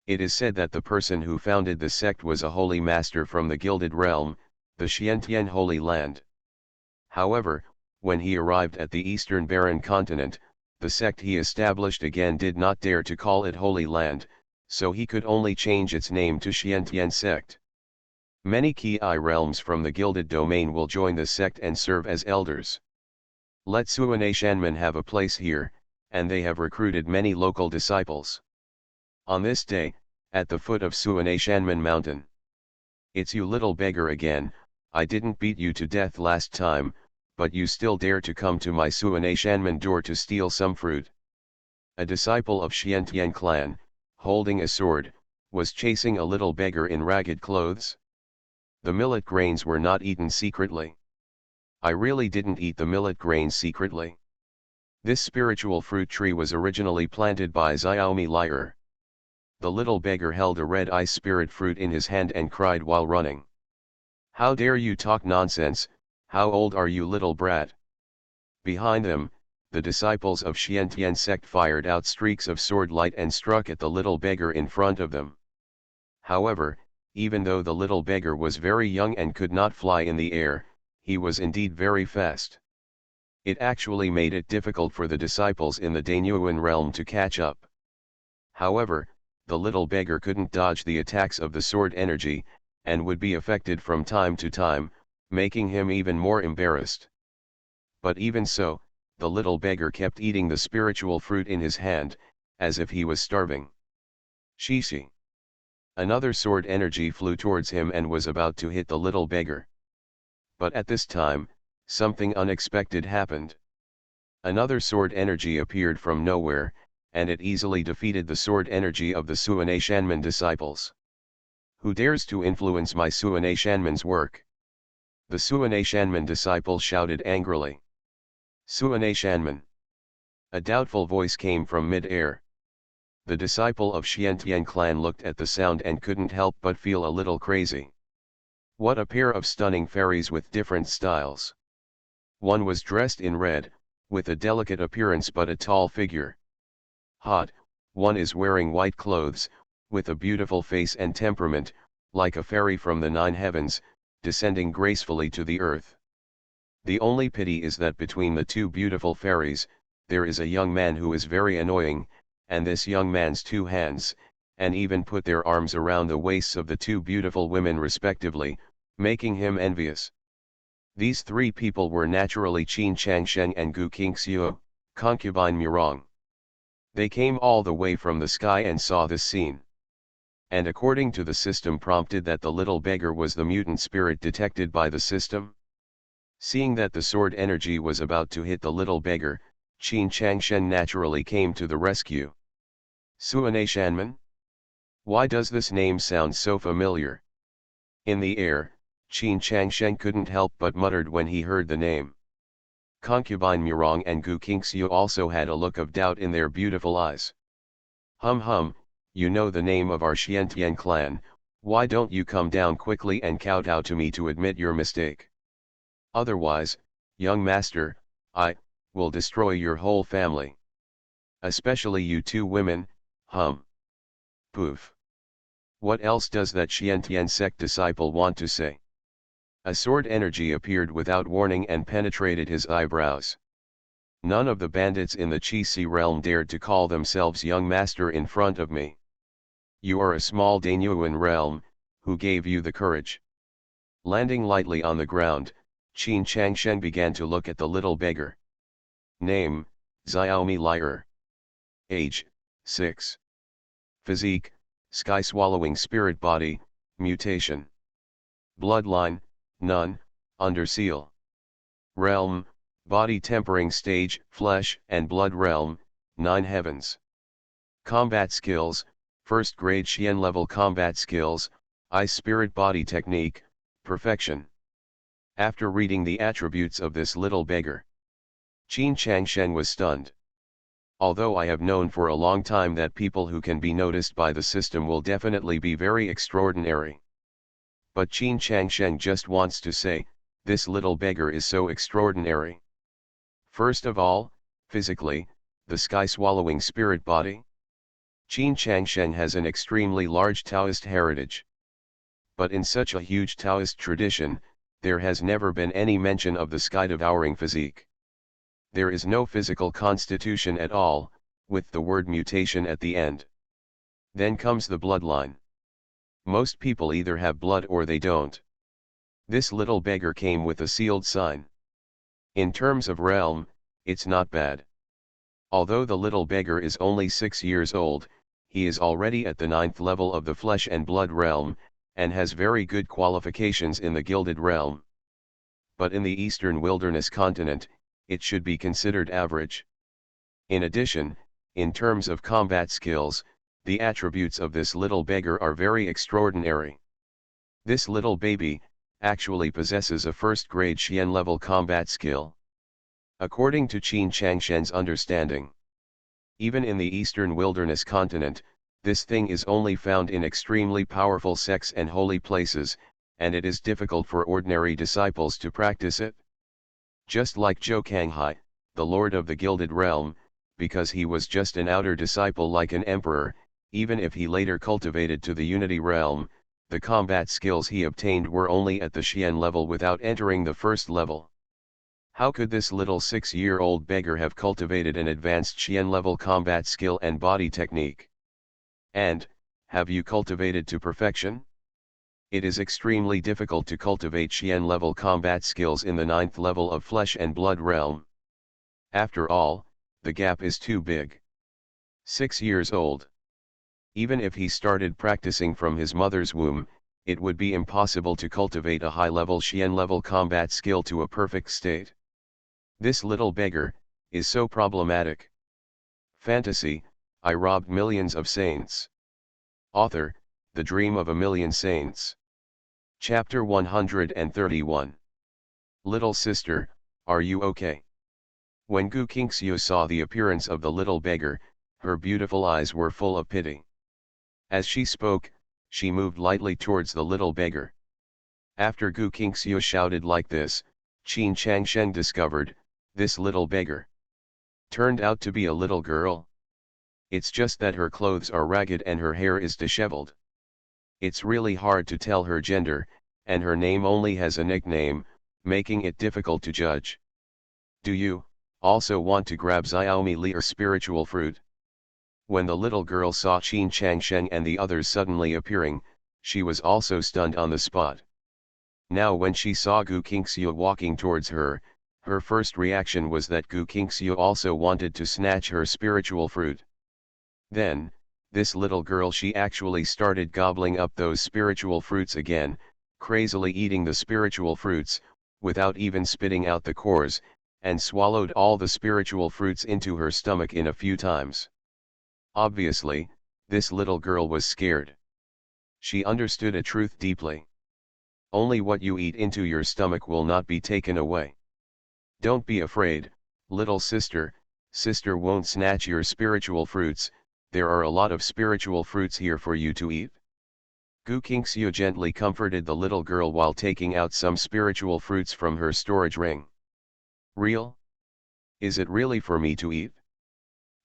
It is said that the person who founded the sect was a holy master from the Gilded Realm, the Xiantian Holy Land. However, when he arrived at the Eastern Barren Continent, the sect he established again did not dare to call it Holy Land, so he could only change its name to Xiantian Sect. Many Ki realms from the Gilded Domain will join the sect and serve as elders. Let Suane Shanman have a place here, and they have recruited many local disciples. On this day, at the foot of Suane Shanman Mountain. It's you little beggar again, I didn't beat you to death last time, but you still dare to come to my Suane Shanman door to steal some fruit. A disciple of Xiantian clan, holding a sword, was chasing a little beggar in ragged clothes. The millet grains were not eaten secretly. I really didn't eat the millet grains secretly. This spiritual fruit tree was originally planted by Xiaomi Lier. The little beggar held a red ice spirit fruit in his hand and cried while running. How dare you talk nonsense, how old are you little brat? Behind them, the disciples of Xiantian sect fired out streaks of sword light and struck at the little beggar in front of them. However, even though the little beggar was very young and could not fly in the air, he was indeed very fast. It actually made it difficult for the disciples in the Danyuan realm to catch up. However, the little beggar couldn't dodge the attacks of the sword energy, and would be affected from time to time, making him even more embarrassed. But even so, the little beggar kept eating the spiritual fruit in his hand, as if he was starving. Shishi. Another sword energy flew towards him and was about to hit the little beggar. But at this time, something unexpected happened. Another sword energy appeared from nowhere, and it easily defeated the sword energy of the Suane Shanman disciples. Who dares to influence my Suane Shanman's work? The Suane Shanman disciple shouted angrily. Suane Shanman. A doubtful voice came from mid-air. The disciple of Xiantian clan looked at the sound and couldn't help but feel a little crazy. What a pair of stunning fairies with different styles. One was dressed in red, with a delicate appearance but a tall figure. Hot, one is wearing white clothes, with a beautiful face and temperament, like a fairy from the 9 heavens, descending gracefully to the earth. The only pity is that between the two beautiful fairies, there is a young man who is very annoying, and this young man's 2 hands, and even put their arms around the waists of the 2 beautiful women respectively, making him envious. These 3 people were naturally Qin Changsheng and Gu Qingxiu, concubine Murong. They came all the way from the sky and saw this scene. And according to the system prompted that the little beggar was the mutant spirit detected by the system. Seeing that the sword energy was about to hit the little beggar, Qin Changshen naturally came to the rescue. Suane Shanman? Why does this name sound so familiar? In the air, Qin Changshen couldn't help but muttered when he heard the name. Concubine Murong and Gu Qingxiu also had a look of doubt in their beautiful eyes. Hum, you know the name of our Xiantian clan, why don't you come down quickly and kowtow to me to admit your mistake? Otherwise, young master, I will destroy your whole family. Especially you 2 women, hum. Poof. What else does that Xiantian sect disciple want to say? A sword energy appeared without warning and penetrated his eyebrows. None of the bandits in the Qi realm dared to call themselves young master in front of me. You are a small Danyuan realm, who gave you the courage? Landing lightly on the ground, Qin Changshen began to look at the little beggar. Name, Xiaomi Lier. Age, 6. Physique, sky-swallowing spirit body, mutation. Bloodline, none, under seal. Realm, body tempering stage, flesh and blood realm, 9 heavens. Combat skills, 1st grade Xian level combat skills, ice spirit body technique, perfection. After reading the attributes of this little beggar, Qin Changshen was stunned. Although I have known for a long time that people who can be noticed by the system will definitely be very extraordinary. But Qin Changshen just wants to say, this little beggar is so extraordinary. First of all, physically, the sky-swallowing spirit body. Qin Changshen has an extremely large Taoist heritage. But in such a huge Taoist tradition, there has never been any mention of the sky-devouring physique. There is no physical constitution at all, with the word mutation at the end. Then comes the bloodline. Most people either have blood or they don't. This little beggar came with a sealed sign. In terms of realm, it's not bad. Although the little beggar is only 6 years old, he is already at the 9th level of the flesh and blood realm, and has very good qualifications in the gilded realm. But in the eastern wilderness continent, it should be considered average. In addition, in terms of combat skills, the attributes of this little beggar are very extraordinary. This little baby actually possesses a 1st grade Xian level combat skill. According to Qin Changshen's understanding, even in the eastern wilderness continent, this thing is only found in extremely powerful sects and holy places, and it is difficult for ordinary disciples to practice it. Just like Zhou Kanghai, the lord of the gilded realm, because he was just an outer disciple like an emperor, even if he later cultivated to the unity realm, the combat skills he obtained were only at the Xian level without entering the 1st level. How could this little 6-year-old beggar have cultivated an advanced Xian level combat skill and body technique? And, have you cultivated to perfection? It is extremely difficult to cultivate Xian level combat skills in the 9th level of flesh and blood realm. After all, the gap is too big. 6 years old. Even if he started practicing from his mother's womb, it would be impossible to cultivate a high-level Xian-level combat skill to a perfect state. This little beggar is so problematic. Fantasy, I robbed millions of saints. Author, The Dream of a Million Saints. Chapter 131. Little sister, are you okay? When Gu Qingxiu saw the appearance of the little beggar, her beautiful eyes were full of pity. As she spoke, she moved lightly towards the little beggar. After Gu Qingxiu shouted like this, Qin Changshen discovered, this little beggar turned out to be a little girl. It's just that her clothes are ragged and her hair is disheveled. It's really hard to tell her gender, and her name only has a nickname, making it difficult to judge. Do you also want to grab Xiaomi Li's spiritual fruit? When the little girl saw Qin Changshen and the others suddenly appearing, she was also stunned on the spot. Now when she saw Gu Qingxiu walking towards her, her first reaction was that Gu Qingxiu also wanted to snatch her spiritual fruit. Then, this little girl she actually started gobbling up those spiritual fruits again, crazily eating the spiritual fruits, without even spitting out the cores, and swallowed all the spiritual fruits into her stomach in a few times. Obviously, this little girl was scared. She understood a truth deeply. Only what you eat into your stomach will not be taken away. Don't be afraid, little sister, sister won't snatch your spiritual fruits, there are a lot of spiritual fruits here for you to eat. Gu Qingxiu gently comforted the little girl while taking out some spiritual fruits from her storage ring. Real? Is it really for me to eat?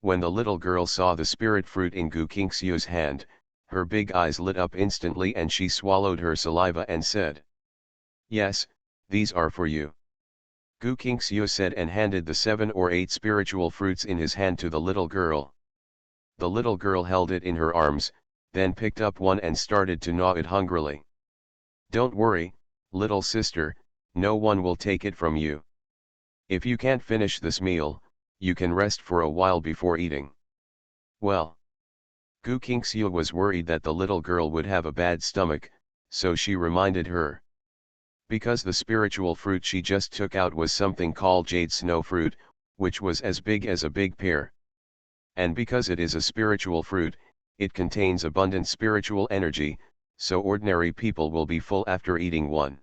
When the little girl saw the spirit fruit in Gu Qingxiu's hand, her big eyes lit up instantly and she swallowed her saliva and said, "Yes, these are for you." Gu Qingxiu said and handed the 7 or 8 spiritual fruits in his hand to the little girl. The little girl held it in her arms, then picked up one and started to gnaw it hungrily. "Don't worry, little sister, no one will take it from you. If you can't finish this meal, you can rest for a while before eating." Well, Gu Qingxiu was worried that the little girl would have a bad stomach, so she reminded her. Because the spiritual fruit she just took out was something called jade snow fruit, which was as big as a big pear. And because it is a spiritual fruit, it contains abundant spiritual energy, so ordinary people will be full after eating one.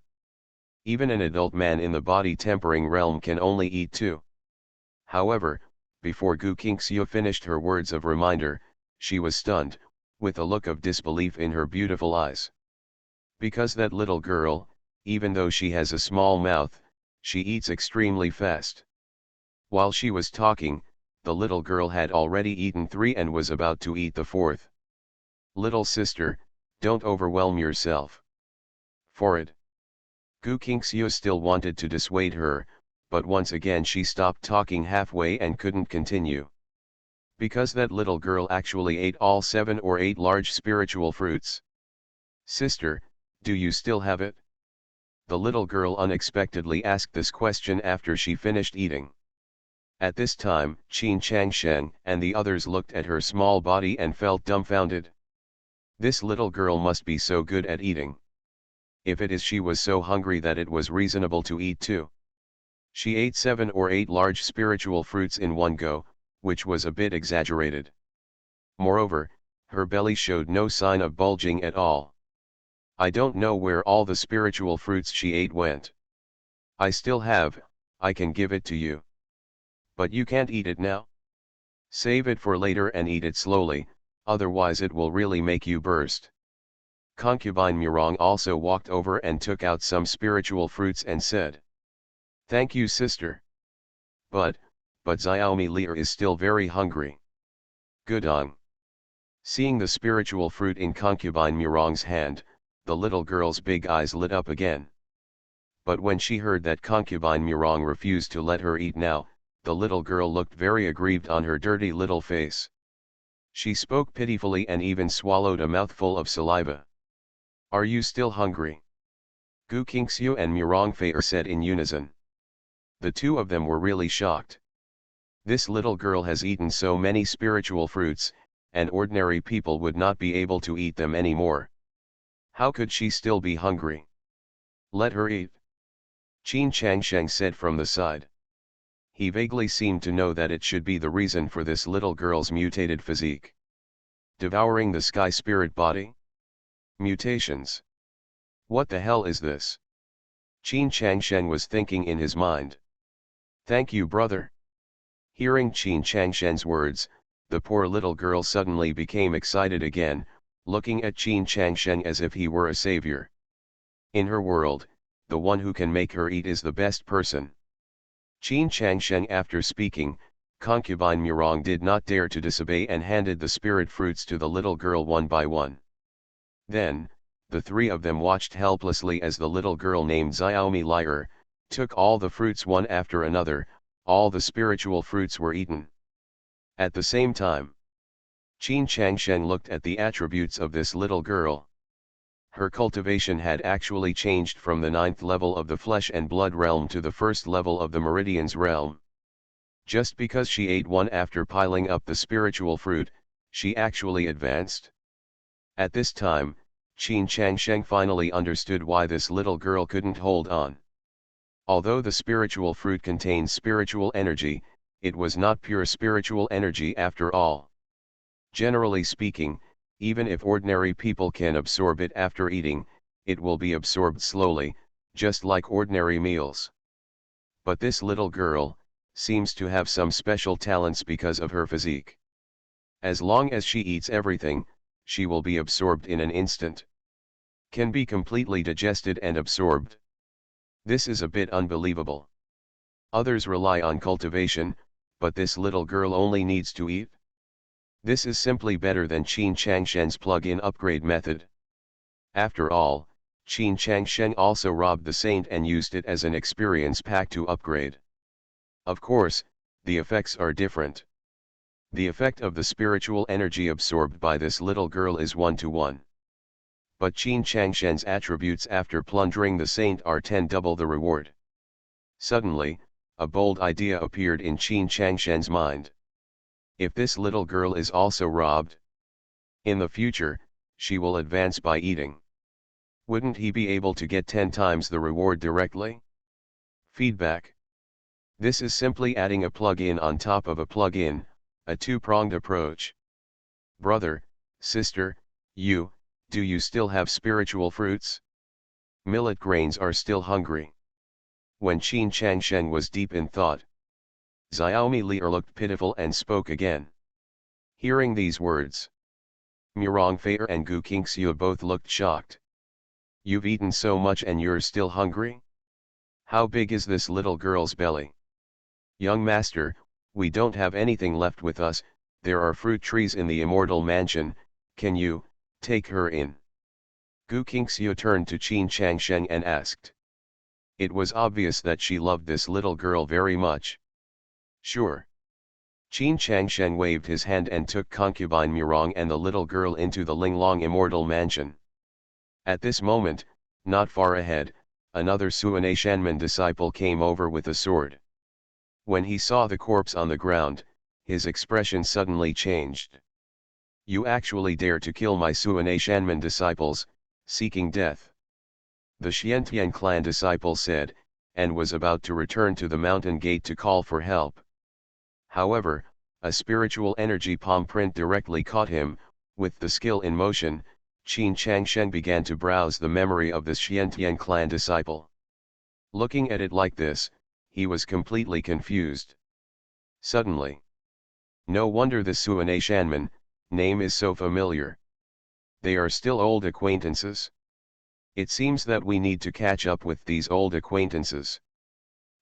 Even an adult man in the body tempering realm can only eat 2. However, before Gu Qingxiu finished her words of reminder, she was stunned, with a look of disbelief in her beautiful eyes. Because that little girl, even though she has a small mouth, she eats extremely fast. While she was talking, the little girl had already eaten 3 and was about to eat the 4th. Little sister, don't overwhelm yourself. For it. Gu Qingxiu still wanted to dissuade her, but once again she stopped talking halfway and couldn't continue. Because that little girl actually ate all 7 or 8 large spiritual fruits. Sister, do you still have it? The little girl unexpectedly asked this question after she finished eating. At this time, Qin Changshen and the others looked at her small body and felt dumbfounded. This little girl must be so good at eating. If it is, she was so hungry that it was reasonable to eat 2. She ate 7 or 8 large spiritual fruits in one go, which was a bit exaggerated. Moreover, her belly showed no sign of bulging at all. I don't know where all the spiritual fruits she ate went. I still have, I can give it to you. But you can't eat it now. Save it for later and eat it slowly, otherwise it will really make you burst. Concubine Murong also walked over and took out some spiritual fruits and said, "Thank you, sister. But Xiaomi Li is still very hungry." Gudong. Seeing the spiritual fruit in concubine Murong's hand, the little girl's big eyes lit up again. But when she heard that concubine Murong refused to let her eat now, the little girl looked very aggrieved on her dirty little face. She spoke pitifully and even swallowed a mouthful of saliva. "Are you still hungry?" Gu Qingxiu and Murong Fei said in unison. The two of them were really shocked. This little girl has eaten so many spiritual fruits, and ordinary people would not be able to eat them anymore. How could she still be hungry? Let her eat. Qin Changsheng said from the side. He vaguely seemed to know that it should be the reason for this little girl's mutated physique. Devouring the sky spirit body? Mutations. What the hell is this? Qin Changsheng was thinking in his mind. Thank you, brother. Hearing Qin Changsheng's words, the poor little girl suddenly became excited again, looking at Qin Changsheng as if he were a savior. In her world, the one who can make her eat is the best person. Qin Changsheng, after speaking, concubine Murong did not dare to disobey and handed the spirit fruits to the little girl one by one. Then, the three of them watched helplessly as the little girl named Xiaomi Lier took all the fruits one after another. All the spiritual fruits were eaten. At the same time, Qin Changsheng looked at the attributes of this little girl. Her cultivation had actually changed from the 9th level of the flesh and blood realm to the 1st level of the meridians realm. Just because she ate one after piling up the spiritual fruit, she actually advanced. At this time, Qin Changsheng finally understood why this little girl couldn't hold on. Although the spiritual fruit contained spiritual energy, it was not pure spiritual energy after all. Generally speaking, even if ordinary people can absorb it after eating, it will be absorbed slowly, just like ordinary meals. But this little girl seems to have some special talents because of her physique. As long as she eats everything, she will be absorbed in an instant. Can be completely digested and absorbed. This is a bit unbelievable. Others rely on cultivation, but this little girl only needs to eat. This is simply better than Qin Changsheng's plug-in upgrade method. After all, Qin Changsheng also robbed the saint and used it as an experience pack to upgrade. Of course, the effects are different. The effect of the spiritual energy absorbed by this little girl is 1-to-1. But Qin Changsheng's attributes after plundering the saint are 10 double the reward. Suddenly, a bold idea appeared in Qin Changsheng's mind. If this little girl is also robbed, in the future, she will advance by eating. Wouldn't he be able to get 10 times the reward directly? Feedback. This is simply adding a plug-in on top of a plug-in, a two-pronged approach. Brother, sister, do you still have spiritual fruits? Millet grains are still hungry. When Qin Changsheng was deep in thought, Xiaomi Lier looked pitiful and spoke again. Hearing these words, Murong Fei and Gu Qingxue both looked shocked. You've eaten so much and you're still hungry? How big is this little girl's belly? Young master, we don't have anything left with us, there are fruit trees in the immortal mansion, can you take her in? Gu Qingxue turned to Qin Changsheng and asked. It was obvious that she loved this little girl very much. Sure. Qin Changsheng waved his hand and took concubine Murong and the little girl into the Linglong immortal mansion. At this moment, not far ahead, another Suanei Shanman disciple came over with a sword. When he saw the corpse on the ground, his expression suddenly changed. You actually dare to kill my Suanei Shanman disciples, seeking death. The Xiantian clan disciple said, and was about to return to the mountain gate to call for help. However, a spiritual energy palm print directly caught him. With the skill in motion, Qin Changsheng began to browse the memory of this Xiantian clan disciple. Looking at it like this, he was completely confused. Suddenly, no wonder the Suanei Shanman name is so familiar. They are still old acquaintances. It seems that we need to catch up with these old acquaintances.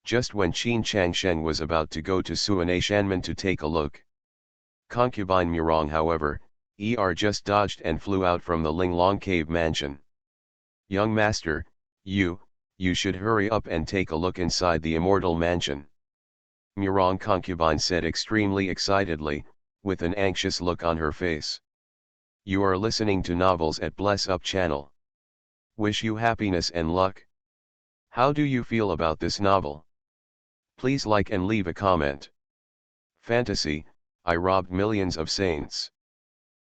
Just when Qin Changsheng was about to go to Suanei Shanman to take a look, concubine Murong, however, just dodged and flew out from the Linglong cave mansion. Young master, you should hurry up and take a look inside the immortal mansion. Murong concubine said extremely excitedly, with an anxious look on her face. You are listening to novels at Bless Up channel. Wish you happiness and luck. How do you feel about this novel? Please like and leave a comment. Fantasy, I robbed millions of saints.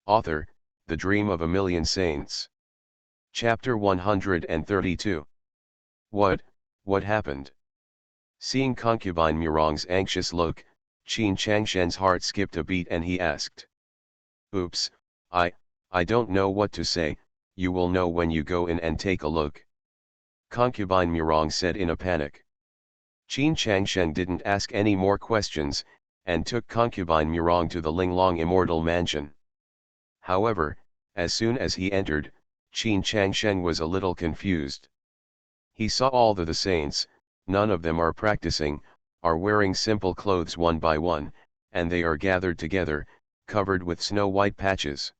Author, The Dream of a Million Saints. Chapter 132. What happened? Seeing concubine Murong's anxious look, Qin Changshen's heart skipped a beat and he asked. Oops, I don't know what to say, you will know when you go in and take a look. Concubine Murong said in a panic. Qin Changshen didn't ask any more questions, and took concubine Murong to the Linglong Immortal Mansion. However, as soon as he entered, Qin Changshen was a little confused. He saw all the saints, none of them are practicing, are wearing simple clothes one by one, and they are gathered together, covered with snow-white patches.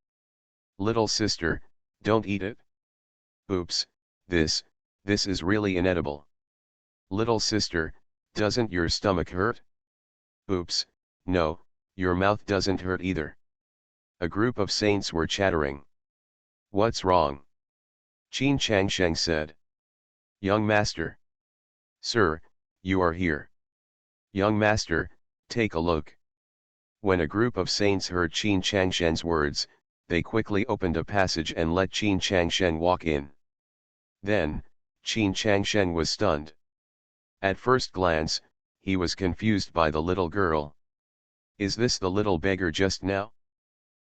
Little sister, don't eat it. Oops, this is really inedible. Little sister, doesn't your stomach hurt? Oops, no, your mouth doesn't hurt either. A group of saints were chattering. What's wrong? Qin Changsheng said. Young master. Sir, you are here. Young master, take a look. When a group of saints heard Qin Changshen's words, they quickly opened a passage and let Qin Changshen walk in. Then, Qin Changshen was stunned. At first glance, he was confused by the little girl. Is this the little beggar just now?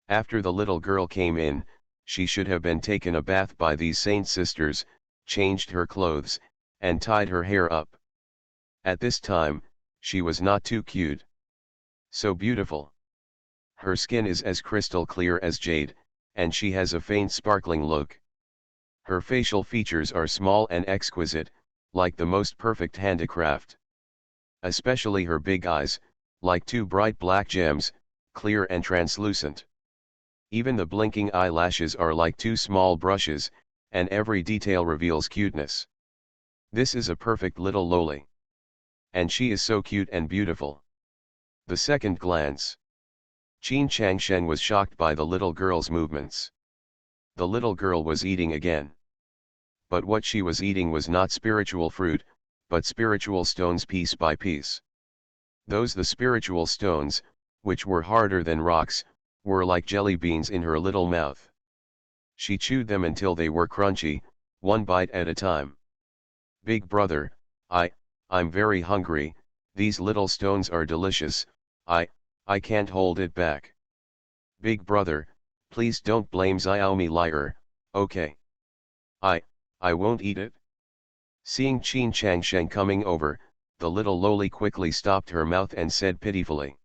After the little girl came in, she should have been taken a bath by these saint sisters, changed her clothes, and tied her hair up. At this time, she was not too cute. So beautiful. Her skin is as crystal clear as jade, and she has a faint sparkling look. Her facial features are small and exquisite, like the most perfect handicraft. Especially her big eyes, like two bright black gems, clear and translucent. Even the blinking eyelashes are like two small brushes, and every detail reveals cuteness. This is a perfect little loli. And she is so cute and beautiful. The second glance. Qin Changshen was shocked by the little girl's movements. The little girl was eating again. But what she was eating was not spiritual fruit, but spiritual stones piece by piece. The spiritual stones, which were harder than rocks, were like jelly beans in her little mouth. She chewed them until they were crunchy, one bite at a time. Big brother, I'm very hungry, these little stones are delicious, I can't hold it back. Big brother, please don't blame Xiaomi liar, okay? I won't eat it. Seeing Qin Changshen coming over, the little loli quickly stopped her mouth and said pitifully.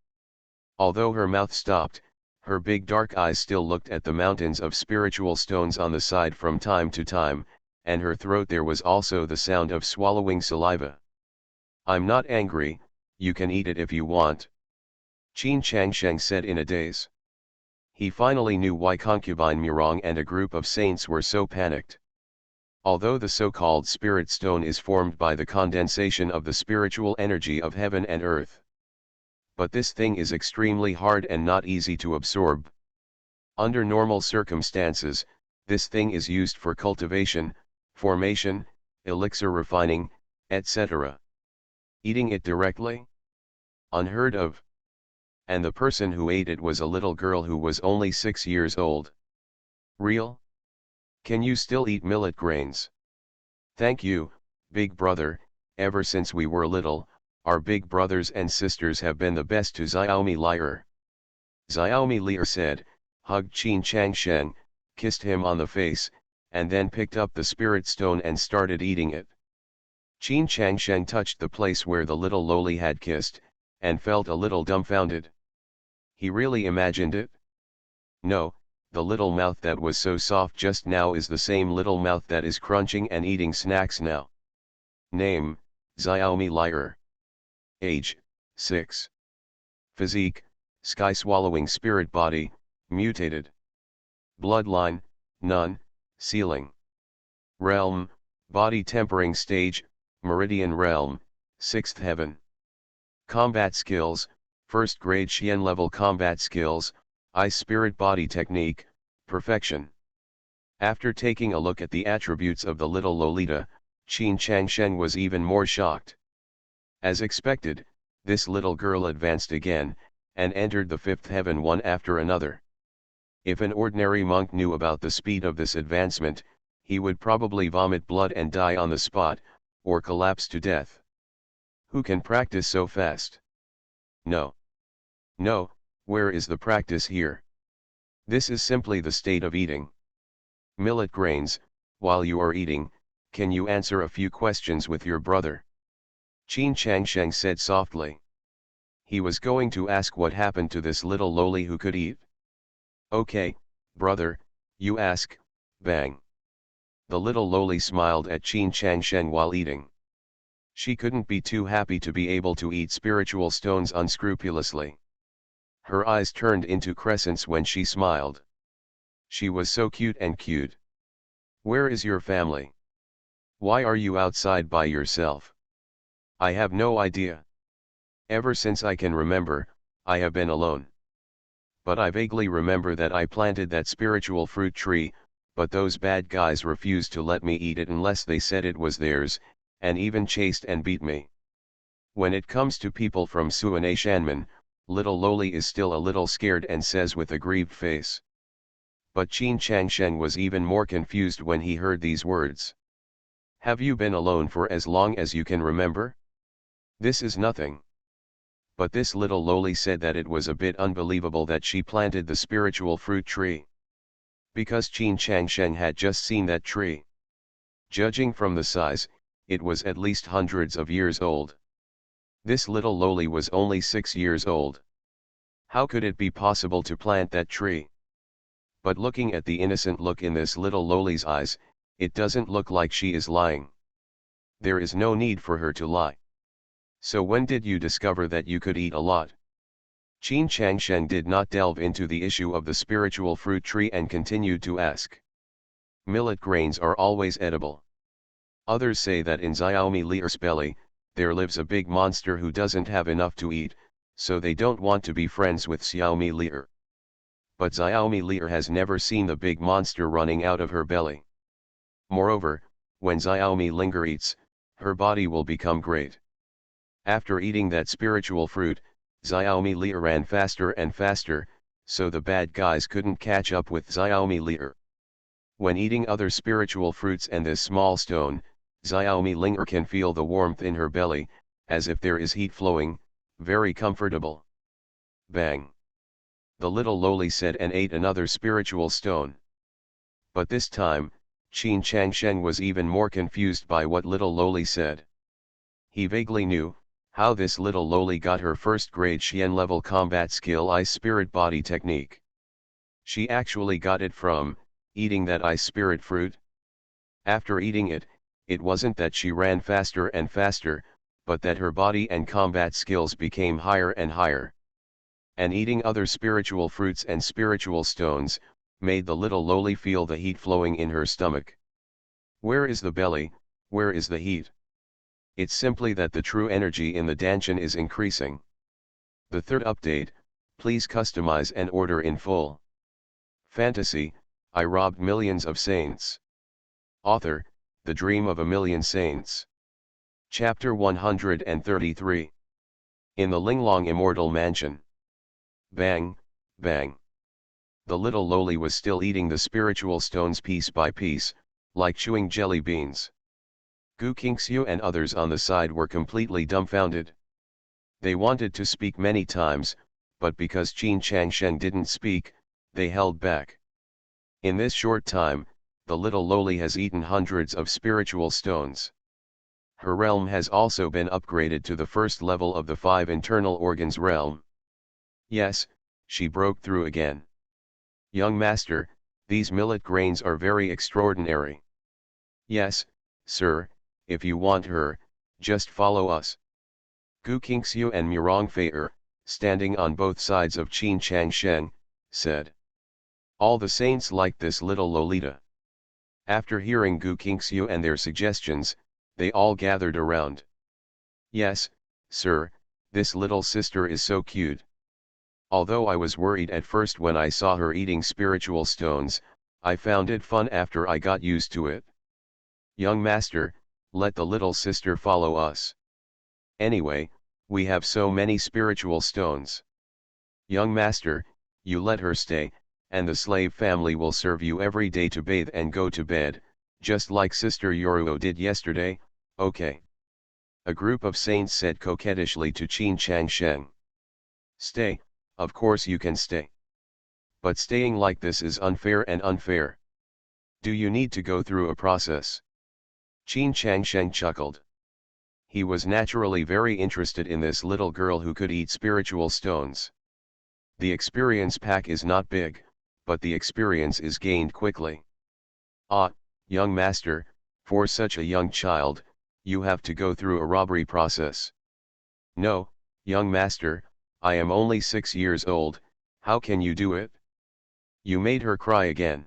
Although her mouth stopped, her big dark eyes still looked at the mountains of spiritual stones on the side from time to time, and her throat there was also the sound of swallowing saliva. I'm not angry, you can eat it if you want. Qin Changsheng said in a daze. He finally knew why concubine Murong and a group of saints were so panicked. Although the so-called spirit stone is formed by the condensation of the spiritual energy of heaven and earth. But this thing is extremely hard and not easy to absorb. Under normal circumstances, this thing is used for cultivation, formation, elixir refining, etc. Eating it directly? Unheard of. And the person who ate it was a little girl who was only 6 years old. Real? Can you still eat millet grains? Thank you, big brother, ever since we were little, our big brothers and sisters have been the best to Xiaomi liar. Xiaomi liar said, hugged Qin Changshen, kissed him on the face, and then picked up the spirit stone and started eating it. Qin Changshen touched the place where the little loli had kissed, and felt a little dumbfounded. He really imagined it? No, the little mouth that was so soft just now is the same little mouth that is crunching and eating snacks now. Name, Xiaomi liar. Age, 6. Physique, sky-swallowing spirit body, mutated. Bloodline, none, ceiling. Realm, body tempering stage, meridian realm, 6th heaven. Combat skills, 1st grade Xian level combat skills, ice spirit body technique, perfection. After taking a look at the attributes of the little Lolita, Qin Changshen was even more shocked. As expected, this little girl advanced again, and entered the 5th heaven one after another. If an ordinary monk knew about the speed of this advancement, he would probably vomit blood and die on the spot, or collapse to death. Who can practice so fast? No. No, where is the practice here? This is simply the state of eating. Millet grains, while you are eating, can you answer a few questions with your brother? Qin Changsheng said softly. He was going to ask what happened to this little lowly who could eat. Okay, brother, you ask. Bang. The little lowly smiled at Qin Changsheng while eating. She couldn't be too happy to be able to eat spiritual stones unscrupulously. Her eyes turned into crescents when she smiled. She was so cute and cute. Where is your family? Why are you outside by yourself? I have no idea. Ever since I can remember, I have been alone. But I vaguely remember that I planted that spiritual fruit tree, but those bad guys refused to let me eat it unless they said it was theirs, and even chased and beat me. When it comes to people from Suanay Shanman, little lowly is still a little scared and says with a grieved face. But Qin Changsheng was even more confused when he heard these words. Have you been alone for as long as you can remember? This is nothing. But this little lowly said that it was a bit unbelievable that she planted the spiritual fruit tree. Because Qin Changsheng had just seen that tree. Judging from the size, it was at least hundreds of years old. This little lowly was only 6 years old. How could it be possible to plant that tree? But looking at the innocent look in this little lowly's eyes, it doesn't look like she is lying. There is no need for her to lie. So when did you discover that you could eat a lot? Qin Changsheng did not delve into the issue of the spiritual fruit tree and continued to ask. Millet grains are always edible. Others say that in Xiaomi Lier's belly, there lives a big monster who doesn't have enough to eat, so they don't want to be friends with Xiaomi Lier. But Xiaomi Lier has never seen the big monster running out of her belly. Moreover, when Xiaomi Linger eats, her body will become great. After eating that spiritual fruit, Xiaomi Lier ran faster and faster, so the bad guys couldn't catch up with Xiaomi Lier. When eating other spiritual fruits and this small stone, Xiaomi Linger can feel the warmth in her belly, as if there is heat flowing, very comfortable. Bang! The little lowly said and ate another spiritual stone. But this time, Qin Changsheng was even more confused by what little lowly said. He vaguely knew how this little lowly got her first grade Xian level combat skill Ice Spirit Body technique. She actually got it from eating that ice spirit fruit. After eating it, it wasn't that she ran faster and faster, but that her body and combat skills became higher and higher. And eating other spiritual fruits and spiritual stones, made the little lowly feel the heat flowing in her stomach. Where is the belly, where is the heat? It's simply that the true energy in the Danshan is increasing. The third update, please customize and order in full. Fantasy, I robbed millions of saints. Author, The Dream of a Million Saints. Chapter 133. In the Linglong Immortal Mansion. Bang, bang. The little lowly was still eating the spiritual stones piece by piece, like chewing jelly beans. Gu Qingxiu and others on the side were completely dumbfounded. They wanted to speak many times, but because Qin Changsheng didn't speak, they held back. In this short time, the little lowly has eaten hundreds of spiritual stones. Her realm has also been upgraded to the first level of the 5 internal organs realm. Yes, she broke through again. Young master, these millet grains are very extraordinary. Yes, sir, if you want her, just follow us. Gu Qingxiu and Murong Fei'er, standing on both sides of Qin Changsheng, said. All the saints liked this little Lolita. After hearing Gu Qingxiu and their suggestions, they all gathered around. Yes, sir, this little sister is so cute. Although I was worried at first when I saw her eating spiritual stones, I found it fun after I got used to it. Young master, let the little sister follow us. Anyway, we have so many spiritual stones. Young master, you let her stay, and the slave family will serve you every day to bathe and go to bed, just like Sister Yoruo did yesterday, okay. A group of saints said coquettishly to Qin Changsheng. Stay, of course you can stay. But staying like this is unfair and unfair. Do you need to go through a process? Qin Changsheng chuckled. He was naturally very interested in this little girl who could eat spiritual stones. The experience pack is not big, but the experience is gained quickly. Ah, young master, for such a young child, you have to go through a robbery process. No, young master, I am only 6 years old, how can you do it? You made her cry again.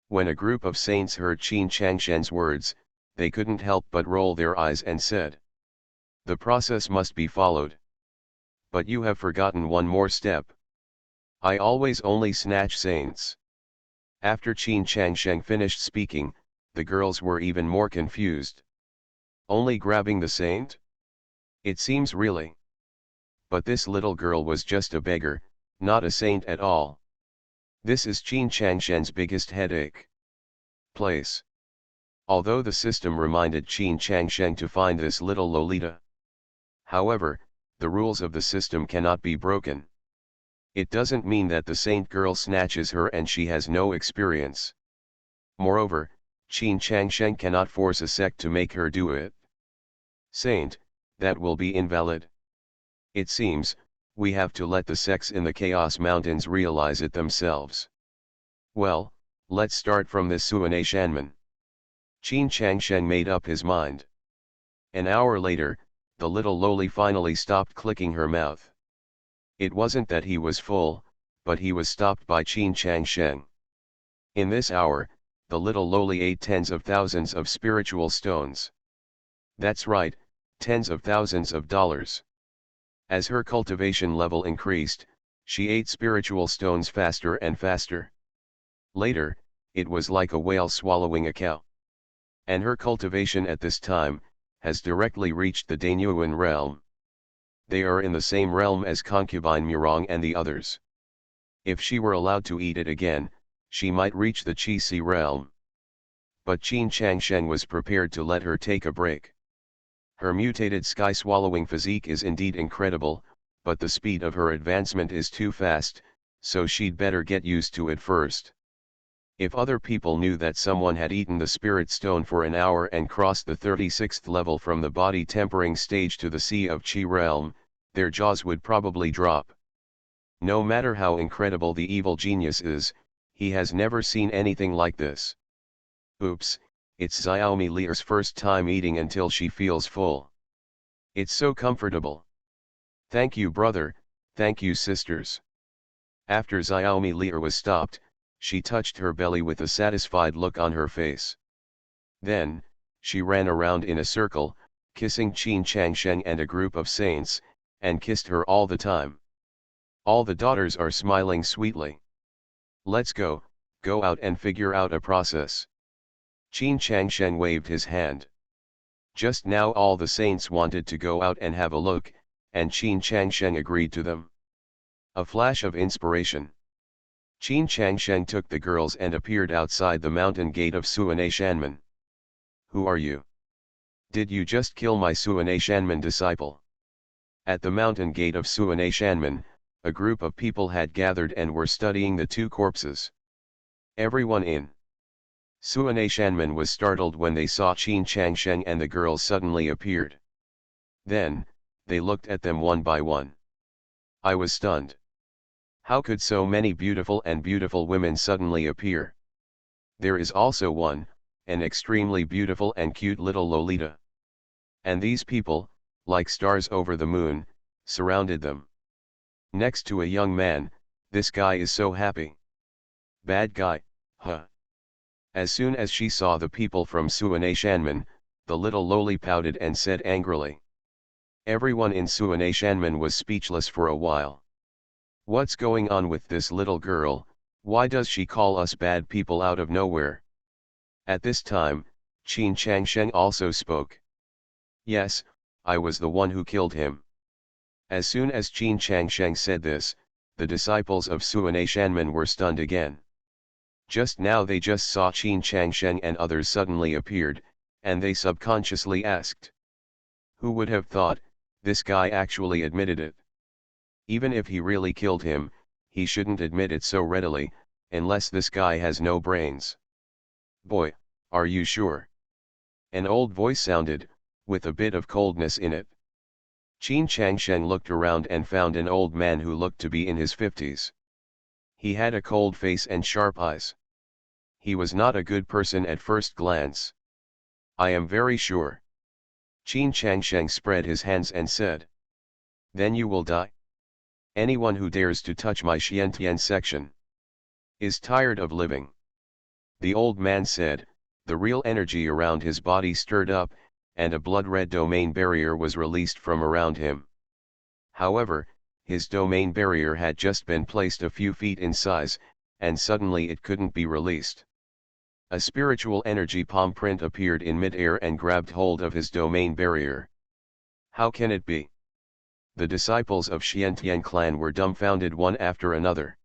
When a group of saints heard Qin Changshen's words, they couldn't help but roll their eyes and said, the process must be followed. But you have forgotten one more step. I always only snatch saints. After Qin Changsheng finished speaking, the girls were even more confused. Only grabbing the saint? It seems really. But this little girl was just a beggar, not a saint at all. This is Qin Changshen's biggest headache. Place. Although the system reminded Qin Changsheng to find this little Lolita. However, the rules of the system cannot be broken. It doesn't mean that the saint girl snatches her and she has no experience. Moreover, Qin Changsheng cannot force a sect to make her do it. Saint, that will be invalid. It seems, we have to let the sects in the Chaos Mountains realize it themselves. Well, let's start from this Suanei Shanman. Qin Changsheng made up his mind. An hour later, the little loli finally stopped clicking her mouth. It wasn't that he was full, but he was stopped by Qin Changsheng. In this hour, the little loli ate tens of thousands of spiritual stones. That's right, tens of thousands of dollars. As her cultivation level increased, she ate spiritual stones faster and faster. Later, it was like a whale swallowing a cow. And her cultivation at this time has directly reached the Danyuan realm. They are in the same realm as concubine Murong and the others. If she were allowed to eat it again, she might reach the Qi realm. But Qin Changsheng was prepared to let her take a break. Her mutated sky-swallowing physique is indeed incredible, but the speed of her advancement is too fast, so she'd better get used to it first. If other people knew that someone had eaten the spirit stone for an hour and crossed the 36th level from the body tempering stage to the Sea of Qi realm, their jaws would probably drop. No matter how incredible the evil genius is, he has never seen anything like this. Oops, it's Xiaomi Lear's first time eating until she feels full. It's so comfortable. Thank you brother, thank you sisters. After Xiaomi Lear was stopped, she touched her belly with a satisfied look on her face. Then, she ran around in a circle, kissing Qin Changsheng and a group of saints, and kissed her all the time. All the daughters are smiling sweetly. Let's go out and figure out a process. Qin Changsheng waved his hand. Just now all the saints wanted to go out and have a look, and Qin Changsheng agreed to them. A flash of inspiration. Qin Changsheng took the girls and appeared outside the mountain gate of Suanei Shanman. Who are you? Did you just kill my Suanei Shanman disciple? At the mountain gate of Suanei Shanman, a group of people had gathered and were studying the two corpses. Everyone in Suanei Shanman was startled when they saw Qin Changsheng and the girls suddenly appeared. Then, they looked at them one by one. I was stunned. How could so many beautiful women suddenly appear? There is also one, an extremely beautiful and cute little Lolita. And these people, like stars over the moon, surrounded them. Next to a young man, this guy is so happy. Bad guy, huh? As soon as she saw the people from Suanei Shanman, the little loli pouted and said angrily. Everyone in Suanei Shanman was speechless for a while. What's going on with this little girl? Why does she call us bad people out of nowhere? At this time, Qin Changsheng also spoke. Yes, I was the one who killed him. As soon as Qin Changsheng said this, the disciples of Suanei Shanman were stunned again. Just now they just saw Qin Changsheng and others suddenly appeared, and they subconsciously asked. Who would have thought, this guy actually admitted it? Even if he really killed him, he shouldn't admit it so readily, unless this guy has no brains. Boy, are you sure? An old voice sounded, with a bit of coldness in it. Qin Changsheng looked around and found an old man who looked to be in his 50s. He had a cold face and sharp eyes. He was not a good person at first glance. I am very sure. Qin Changsheng spread his hands and said. Then you will die. Anyone who dares to touch my Xiantian section is tired of living. The old man said, the real energy around his body stirred up, and a blood-red domain barrier was released from around him. However, his domain barrier had just been placed a few feet in size, and suddenly it couldn't be released. A spiritual energy palm print appeared in mid-air and grabbed hold of his domain barrier. How can it be? The disciples of Xiantian clan were dumbfounded one after another.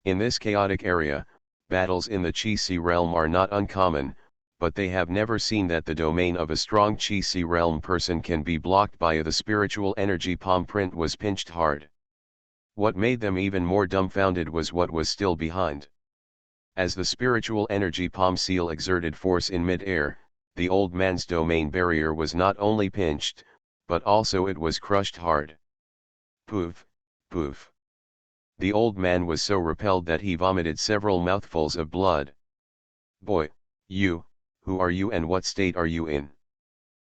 In this chaotic area, battles in the Qi-Si realm are not uncommon, but they have never seen that the domain of a strong Qi-Si realm person can be blocked by the spiritual energy palm print was pinched hard. What made them even more dumbfounded was what was still behind. As the spiritual energy palm seal exerted force in mid-air, the old man's domain barrier was not only pinched, but also it was crushed hard. Poof, poof. The old man was so repelled that he vomited several mouthfuls of blood. Boy, you, who are you and what state are you in?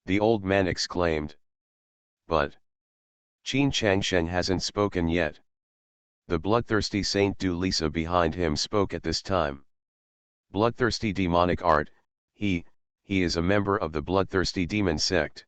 The old man exclaimed. But Qin Changsheng hasn't spoken yet. The bloodthirsty Saint Du Lisa behind him spoke at this time. Bloodthirsty demonic art, he is a member of the bloodthirsty demon sect.